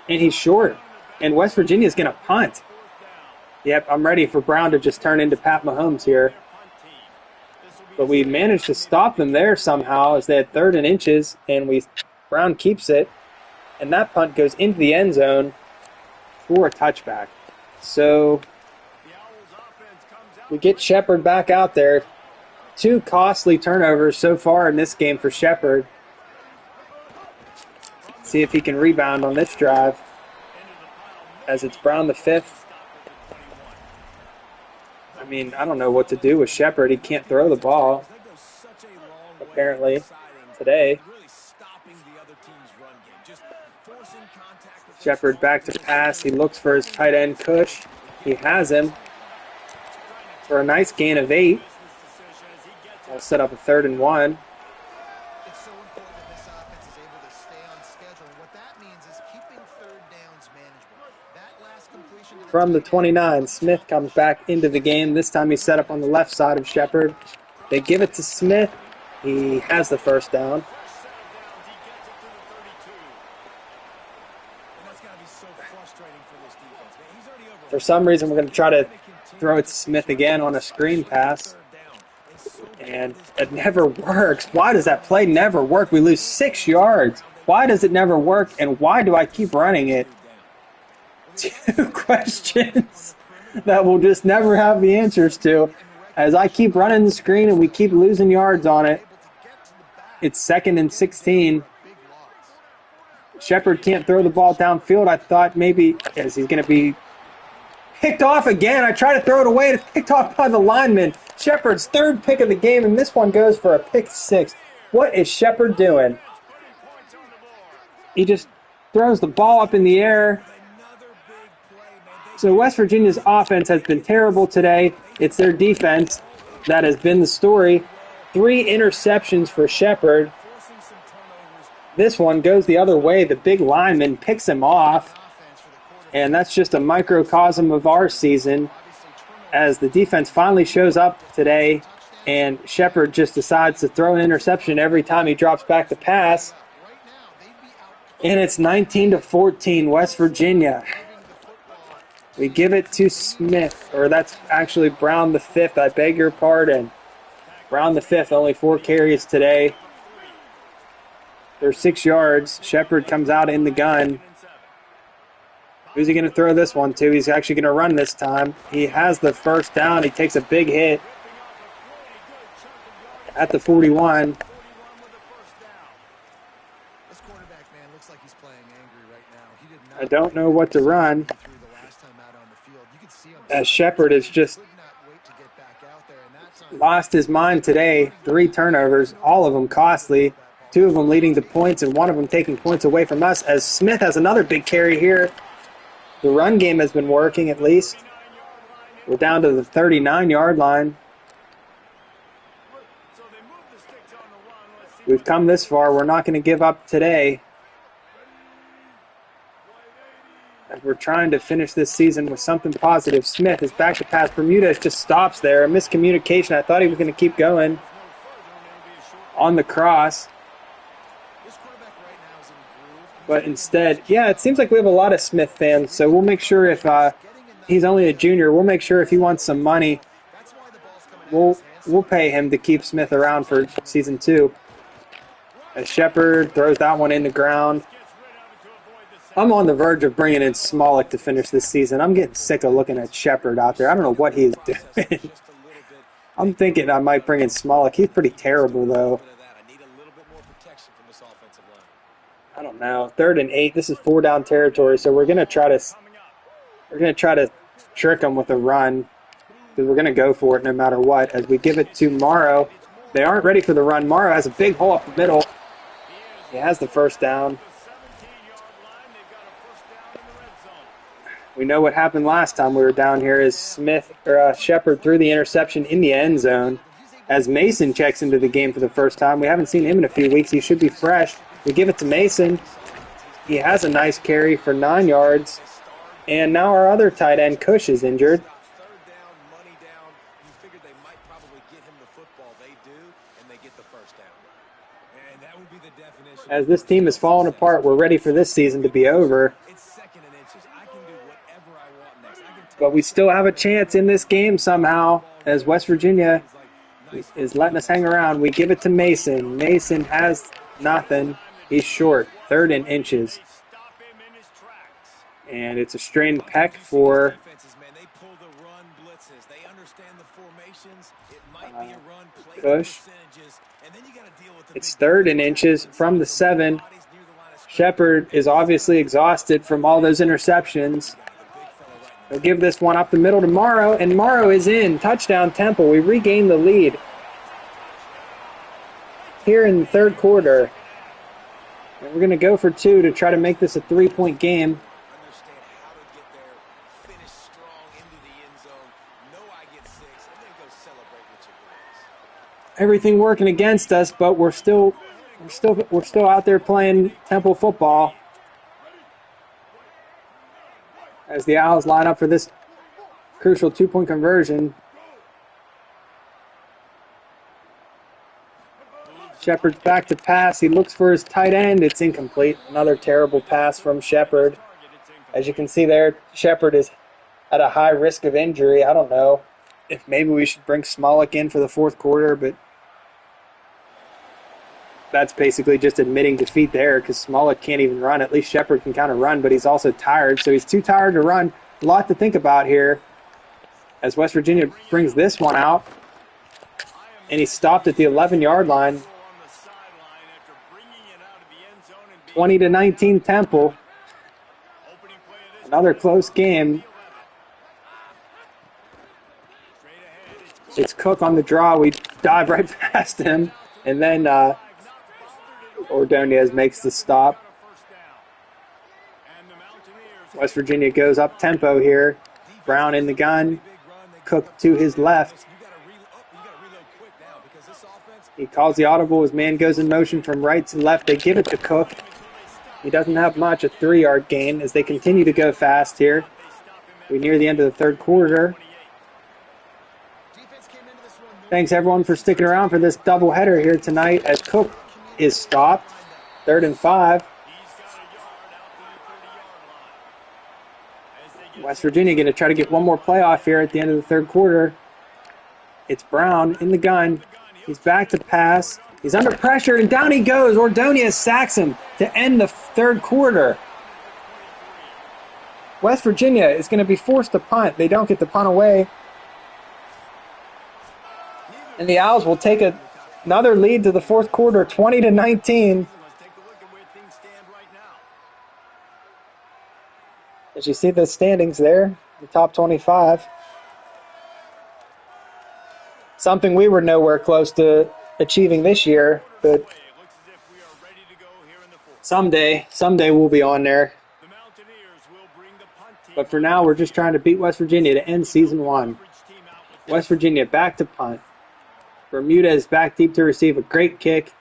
and he's short. And West Virginia's going to punt. Yep, I'm ready for Brown to just turn into Pat Mahomes here. But we managed to stop them there somehow as they had 3rd and inches, and Brown keeps it. And that punt goes into the end zone for a touchback. So we get Shepard back out there. 2 costly turnovers so far in this game for Shepard. See if he can rebound on this drive as it's Brown the 5th. I mean, I don't know what to do with Shepard. He can't throw the ball, apparently, today. Shepard back to pass. He looks for his tight end, Cush. He has him for a nice gain of 8. I'll set up a 3rd and 1. It's so important that this offense is able to stay on schedule. And what that means is keeping third downs manageable. That last completion to the From the 29, Smith comes back into the game. This time he's set up on the left side of Shepard. They give it to Smith. He has the first down. For some reason, we're going to try to throw it to Smith again on a screen pass. And it never works. Why does that play never work? We lose 6 yards. Why does it never work? And why do I keep running it? 2 questions that we'll just never have the answers to. As I keep running the screen and we keep losing yards on it. It's 2nd and 16. Shepard can't throw the ball downfield. I thought maybe as he's going to be picked off again. I try to throw it away. It's picked off by the lineman. Shepard's 3rd pick of the game, and this one goes for a pick 6. What is Shepard doing? He just throws the ball up in the air. So West Virginia's offense has been terrible today. It's their defense that has been the story. 3 interceptions for Shepard. This one goes the other way. The big lineman picks him off. And that's just a microcosm of our season as the defense finally shows up today and Shepard just decides to throw an interception every time he drops back to pass. And it's 19-14, West Virginia. We give it to Smith, or that's actually Brown the 5th. I beg your pardon. Brown the 5th, only 4 carries today. There's 6 yards. Shepard comes out in the gun. Who's he going to throw this one to? He's actually going to run this time. He has the first down. He takes a big hit at the 41. This quarterback, man, looks like he's playing angry right now. He did not I don't know what to run, through the last time out on the field. You could see him as Shepard has just could not wait to get back out there, and that's on lost his mind today. 3 turnovers, all of them costly. 2 of them leading to points and 1 of them taking points away from us, as Smith has another big carry here. The run game has been working at least. We're down to the 39-yard line. We've come this far. We're not going to give up today. As we're trying to finish this season with something positive. Smith is back to pass. Bermudez just stops there. A miscommunication. I thought he was going to keep going on the cross. this quarterback right now is in a groove. But instead, yeah, it seems like we have a lot of Smith fans. So we'll make sure if he's only a junior, we'll make sure if he wants some money, That's why the ball's coming out of his hands. we'll pay him to keep Smith around for season 2. As Shepard throws that one in the ground. I'm on the verge of bringing in Smolik to finish this season. I'm getting sick of looking at Shepard out there. I don't know what he's doing. I'm thinking I might bring in Smolik. He's pretty terrible, though. I need a little bit more protection from this offensive line. I don't know. 3rd and 8. This is 4-down territory, so we're gonna try to trick them with a run because we're gonna go for it no matter what. As we give it to Morrow, they aren't ready for the run. Morrow has a big hole up the middle. He has the first down. We know what happened last time we were down here is Shepard threw the interception in the end zone. As Mason checks into the game for the first time, we haven't seen him in a few weeks. He should be fresh. We give it to Mason. He has a nice carry for 9 yards. And now our other tight end, Cush, is injured. 3rd down, money down. You figured they might probably get him the football. They do, and they get the first down. And that would be the definition. As this team is falling apart, we're ready for this season to be over. It's 2nd and inches. I can do whatever I want next. I can But we still have a chance in this game somehow, as West Virginia is letting us hang around. We give it to Mason. Mason has nothing. He's short, 3rd and inches. And it's a strained pec for defenses, man. They pull the run blitzes. They understand the formations. It might be a run play Cush. percentages. And then you got to deal with the It's big 3rd and inches from the 7. bodies near the line of scrimmage. Shepard is obviously exhausted from all those interceptions. They'll give this one up the middle to Morrow, and Morrow is in. Touchdown, Temple. We regain the lead here in the 3rd quarter. And we're going to go for 2 to try to make this a 3-point game. everything working against us, but we're still out there playing Temple football. As the Owls line up for this crucial 2-point conversion. Shepard's back to pass. He looks for his tight end. It's incomplete. Another terrible pass from Shepard. As you can see there, Shepard is at a high risk of injury. I don't know if maybe we should bring Smolik in for the fourth quarter, but that's basically just admitting defeat there because Smolik can't even run. At least Shepard can kind of run, but he's also tired, so he's too tired to run. A lot to think about here as West Virginia brings this one out, and he stopped at the 11-yard line. 20-19 Temple. Another close game. It's Cook on the draw. We dive right past him, and then Ordonez makes the stop. West Virginia goes up tempo here. Brown in the gun. Cook to his left. He calls the audible. His man goes in motion from right to left. They give it to Cook. He doesn't have much, a 3-yard gain as they continue to go fast here. We're near the end of the third quarter. Thanks, everyone, for sticking around for this doubleheader here tonight as Cook is stopped. 3rd and 5. West Virginia going to try to get one more playoff here at the end of the third quarter. It's Brown in the gun. He's back to pass. He's under pressure, and down he goes. Ordonez sacks him to end the third quarter. West Virginia is going to be forced to punt. They don't get the punt away. And the Owls will take another lead to the fourth quarter, 20-19. As you see the standings there, the top 25. Something we were nowhere close to achieving this year, but someday we'll be on there. But for now, we're just trying to beat West Virginia to end season 1. West Virginia back to punt. Bermudez back deep to receive a great kick.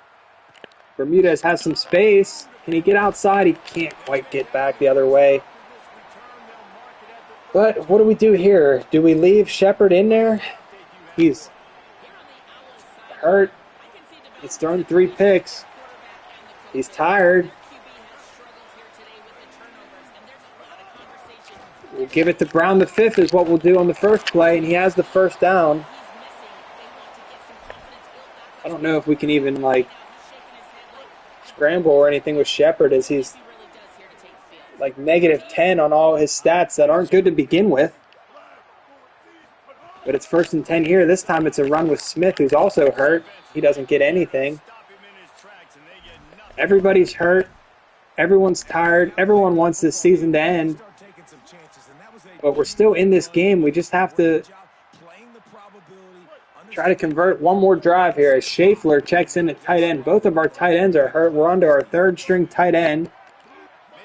Bermudez has some space. Can he get outside? He can't quite get back the other way. But what do we do here? Do we leave Shepard in there? He's hurt. He's thrown 3 picks. He's tired. We'll give it to Brown the 5th is what we'll do on the first play, and he has the first down. I don't know if we can even, scramble or anything with Shepard as he's, -10 on all his stats that aren't good to begin with. But it's 1st and 10 here. This time it's a run with Smith, who's also hurt. He doesn't get anything. Everybody's hurt. Everyone's tired. Everyone wants this season to end. But we're still in this game. We just have to try to convert one more drive here as Schaeffler checks in at tight end. Both of our tight ends are hurt. We're onto our 3rd string tight end.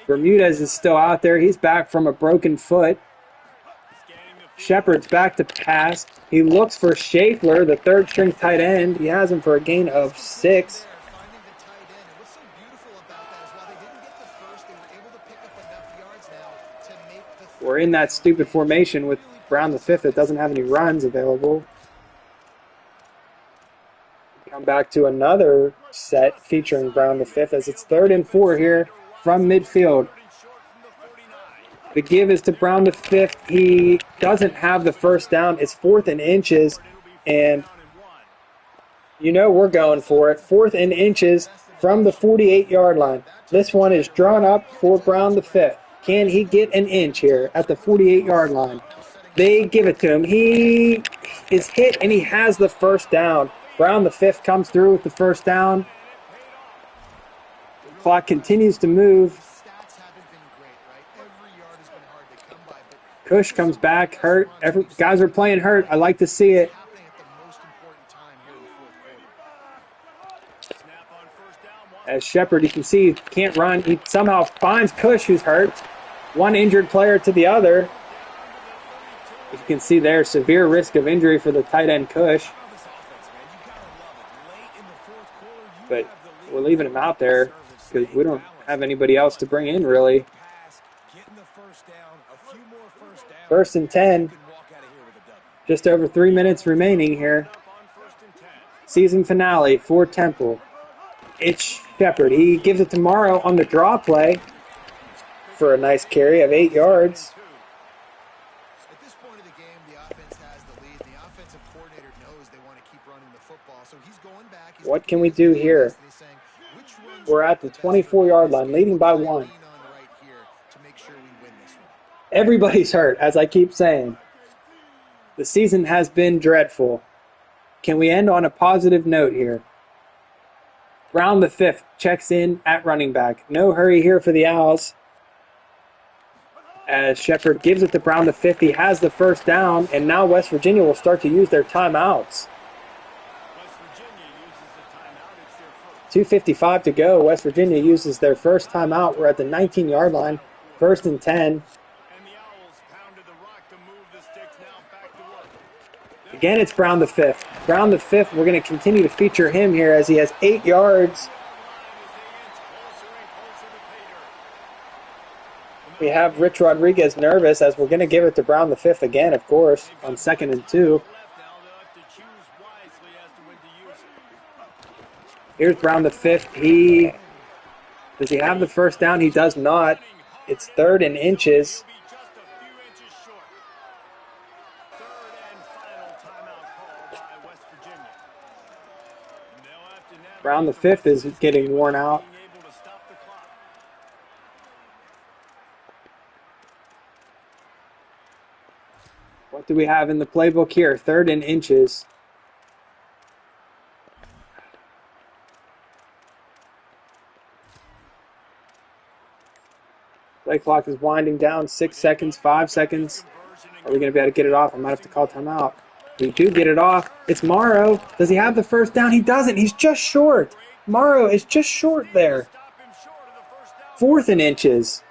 Bermudez is still out there. He's back from a broken foot. Shepard's back to pass. He looks for Schaeffler, the 3rd string tight end. He has him for a gain of 6. We're in that stupid formation with Brown the 5th that doesn't have any runs available. Come back to another set featuring Brown the 5th as it's 3rd and 4 here from midfield. The give is to Brown the 5th. He doesn't have the first down. It's 4th and inches, and we're going for it. 4th and inches from the 48-yard line. This one is drawn up for Brown the 5th. Can he get an inch here at the 48-yard line? They give it to him. He is hit, and he has the first down. Brown the 5th comes through with the first down. The clock continues to move. Cush comes back hurt. Guys are playing hurt. I like to see it. As Shepard, you can see, can't run. He somehow finds Cush, who's hurt. One injured player to the other. You can see there, severe risk of injury for the tight end Cush. but we're leaving him out there because we don't have anybody else to bring in, really. First and 10. Just over 3 minutes remaining here. Season finale for Temple. It's Shepard. He gives it to Morrow on the draw play for a nice carry of 8 yards. At this point of the game, the offense has the lead. The offensive coordinator knows they want to keep running the football, so he's going back. What can we do here? We're at the 24-yard line, leading by 1. Everybody's hurt, as I keep saying. The season has been dreadful. Can we end on a positive note here? Brown the fifth checks in at running back. No hurry here for the Owls. As Shepard gives it to Brown the fifth, he has the first down, and now West Virginia will start to use their timeouts. 2:55 to go. West Virginia uses their first timeout. We're at the 19-yard line. First and 10. Again, it's Brown the fifth. Brown the fifth, we're going to continue to feature him here as he has 8 yards. We have Rich Rodriguez nervous as we're going to give it to Brown the fifth again, of course, on 2nd and 2. Here's Brown the fifth. Does he have the first down? He does not. It's 3rd and inches. Brown the fifth is getting worn out. What do we have in the playbook here? 3rd and inches. Play clock is winding down. 6 seconds, 5 seconds. Are we going to be able to get it off? I might have to call timeout. We do get it off. It's Morrow. Does he have the first down? He doesn't. He's just short. Morrow is just short there. 4th and inches.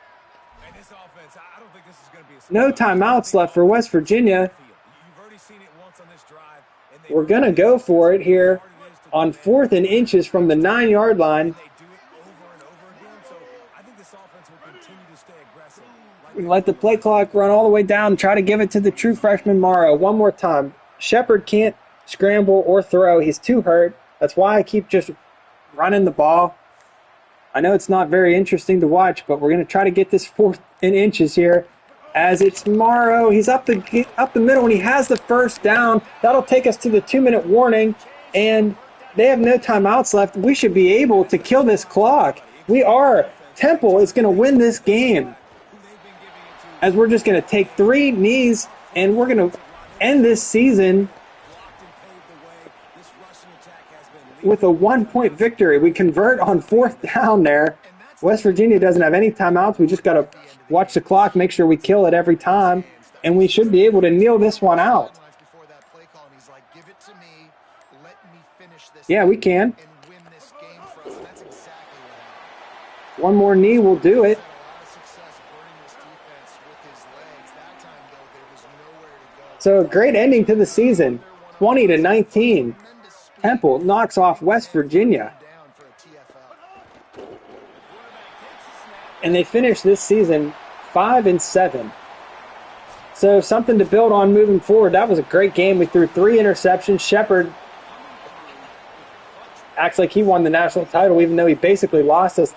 No timeouts left for West Virginia. We're going to go for it here on 4th and inches from the 9-yard line. We let the play clock run all the way down. Try to give it to the true freshman Morrow. One more time. Shepard can't scramble or throw. He's too hurt. That's why I keep just running the ball. I know it's not very interesting to watch, but we're going to try to get this 4th and inches here as it's Morrow. He's up the middle, and he has the first down. That'll take us to the 2-minute warning, and they have no timeouts left. We should be able to kill this clock. We are. Temple is going to win this game as we're just going to take 3 knees, and we're going to end this season with a 1-point victory. We convert on 4th down there. West Virginia doesn't have any timeouts. We just got to watch the clock, make sure we kill it every time, and we should be able to kneel this one out. Yeah, we can. One more knee will do it. So a great ending to the season, 20-19. Temple knocks off West Virginia. And they finish this season 5-7. So something to build on moving forward. That was a great game. We threw 3 interceptions. Shepard acts like he won the national title, even though he basically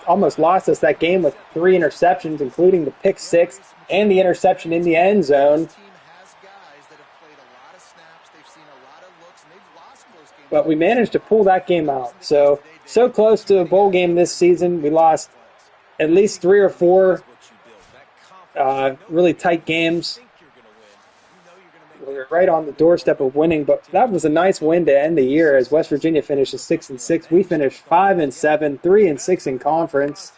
almost lost us that game with 3 interceptions, including the pick 6 and the interception in the end zone. But we managed to pull that game out. So close to a bowl game this season. We lost at least 3 or 4 really tight games. We were right on the doorstep of winning, but that was a nice win to end the year as West Virginia finishes 6-6. We finished 5-7, 3-6 in conference.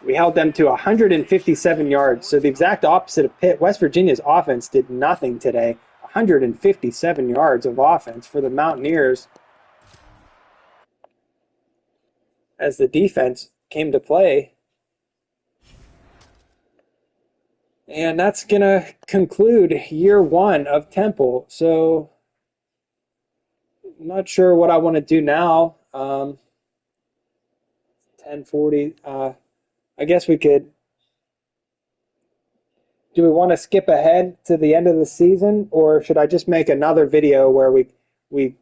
We held them to 157 yards, so the exact opposite of Pitt. West Virginia's offense did nothing today. 157 yards of offense for the Mountaineers as the defense came to play. And that's going to conclude year 1 of Temple. So not sure what I want to do now. 10:40. I guess we could. Do we want to skip ahead to the end of the season, or should I just make another video where we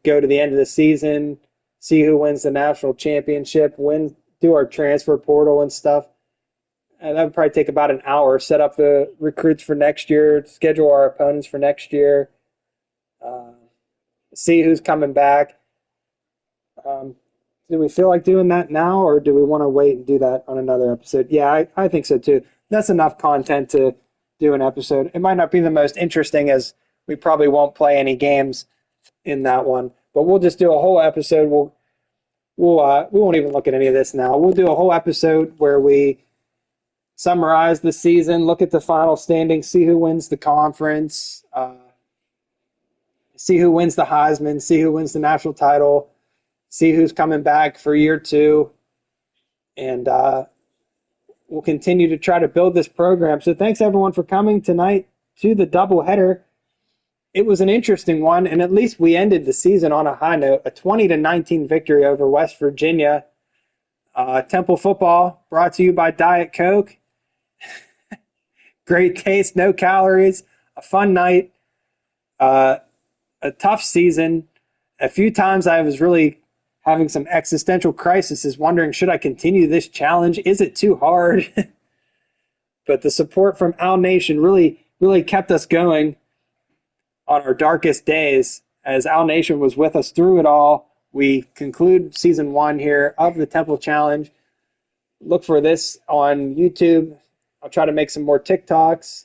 go to the end of the season, see who wins the national championship, do our transfer portal and stuff? And that would probably take about an hour. Set up the recruits for next year, schedule our opponents for next year, see who's coming back. Do we feel like doing that now, or do we want to wait and do that on another episode? Yeah, I think so too. That's enough content to do an episode. It might not be the most interesting, as we probably won't play any games in that one, but we'll just do a whole episode. We won't even look at any of this now. We'll do a whole episode where we summarize the season, look at the final standings, see who wins the conference, see who wins the Heisman, see who wins the national title, see who's coming back for year 2, and we'll continue to try to build this program. So thanks everyone for coming tonight to the doubleheader. It was an interesting one, and at least we ended the season on a high note, a 20-19 victory over West Virginia. Temple football brought to you by Diet Coke. Great taste, no calories, a fun night, a tough season. A few times I was really having some existential crises, wondering, should I continue this challenge? Is it too hard? But the support from Owl Nation really kept us going on our darkest days, as Owl Nation was with us through it all. We conclude season 1 here of the Temple Challenge. Look for this on YouTube. I'll try to make some more TikToks,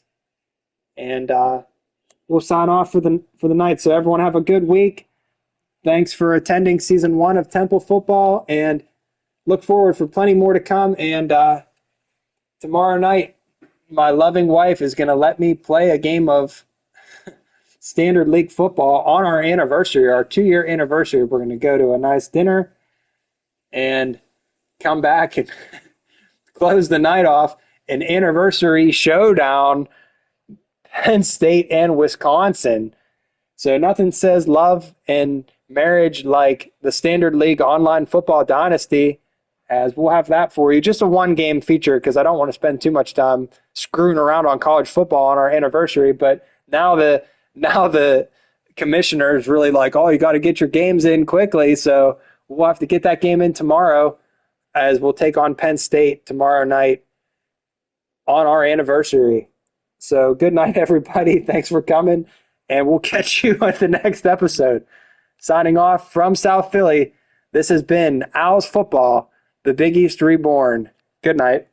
and we'll sign off for the night. So everyone have a good week. Thanks for attending season 1 of Temple football, and look forward for plenty more to come. And tomorrow night, my loving wife is going to let me play a game of Standard League football on our anniversary, our 2-year anniversary. We're going to go to a nice dinner and come back and close the night off an anniversary showdown, Penn State and Wisconsin. So nothing says love and marriage like the Standard League Online Football Dynasty, as we'll have that for you. Just a 1-game feature, because I don't want to spend too much time screwing around on college football on our anniversary. But now the commissioner is really like, oh, you got to get your games in quickly. So we'll have to get that game in tomorrow, as we'll take on Penn State tomorrow night on our anniversary. So good night, everybody. Thanks for coming, and we'll catch you at the next episode. Signing off from South Philly, this has been Owls Football, the Big East Reborn. Good night.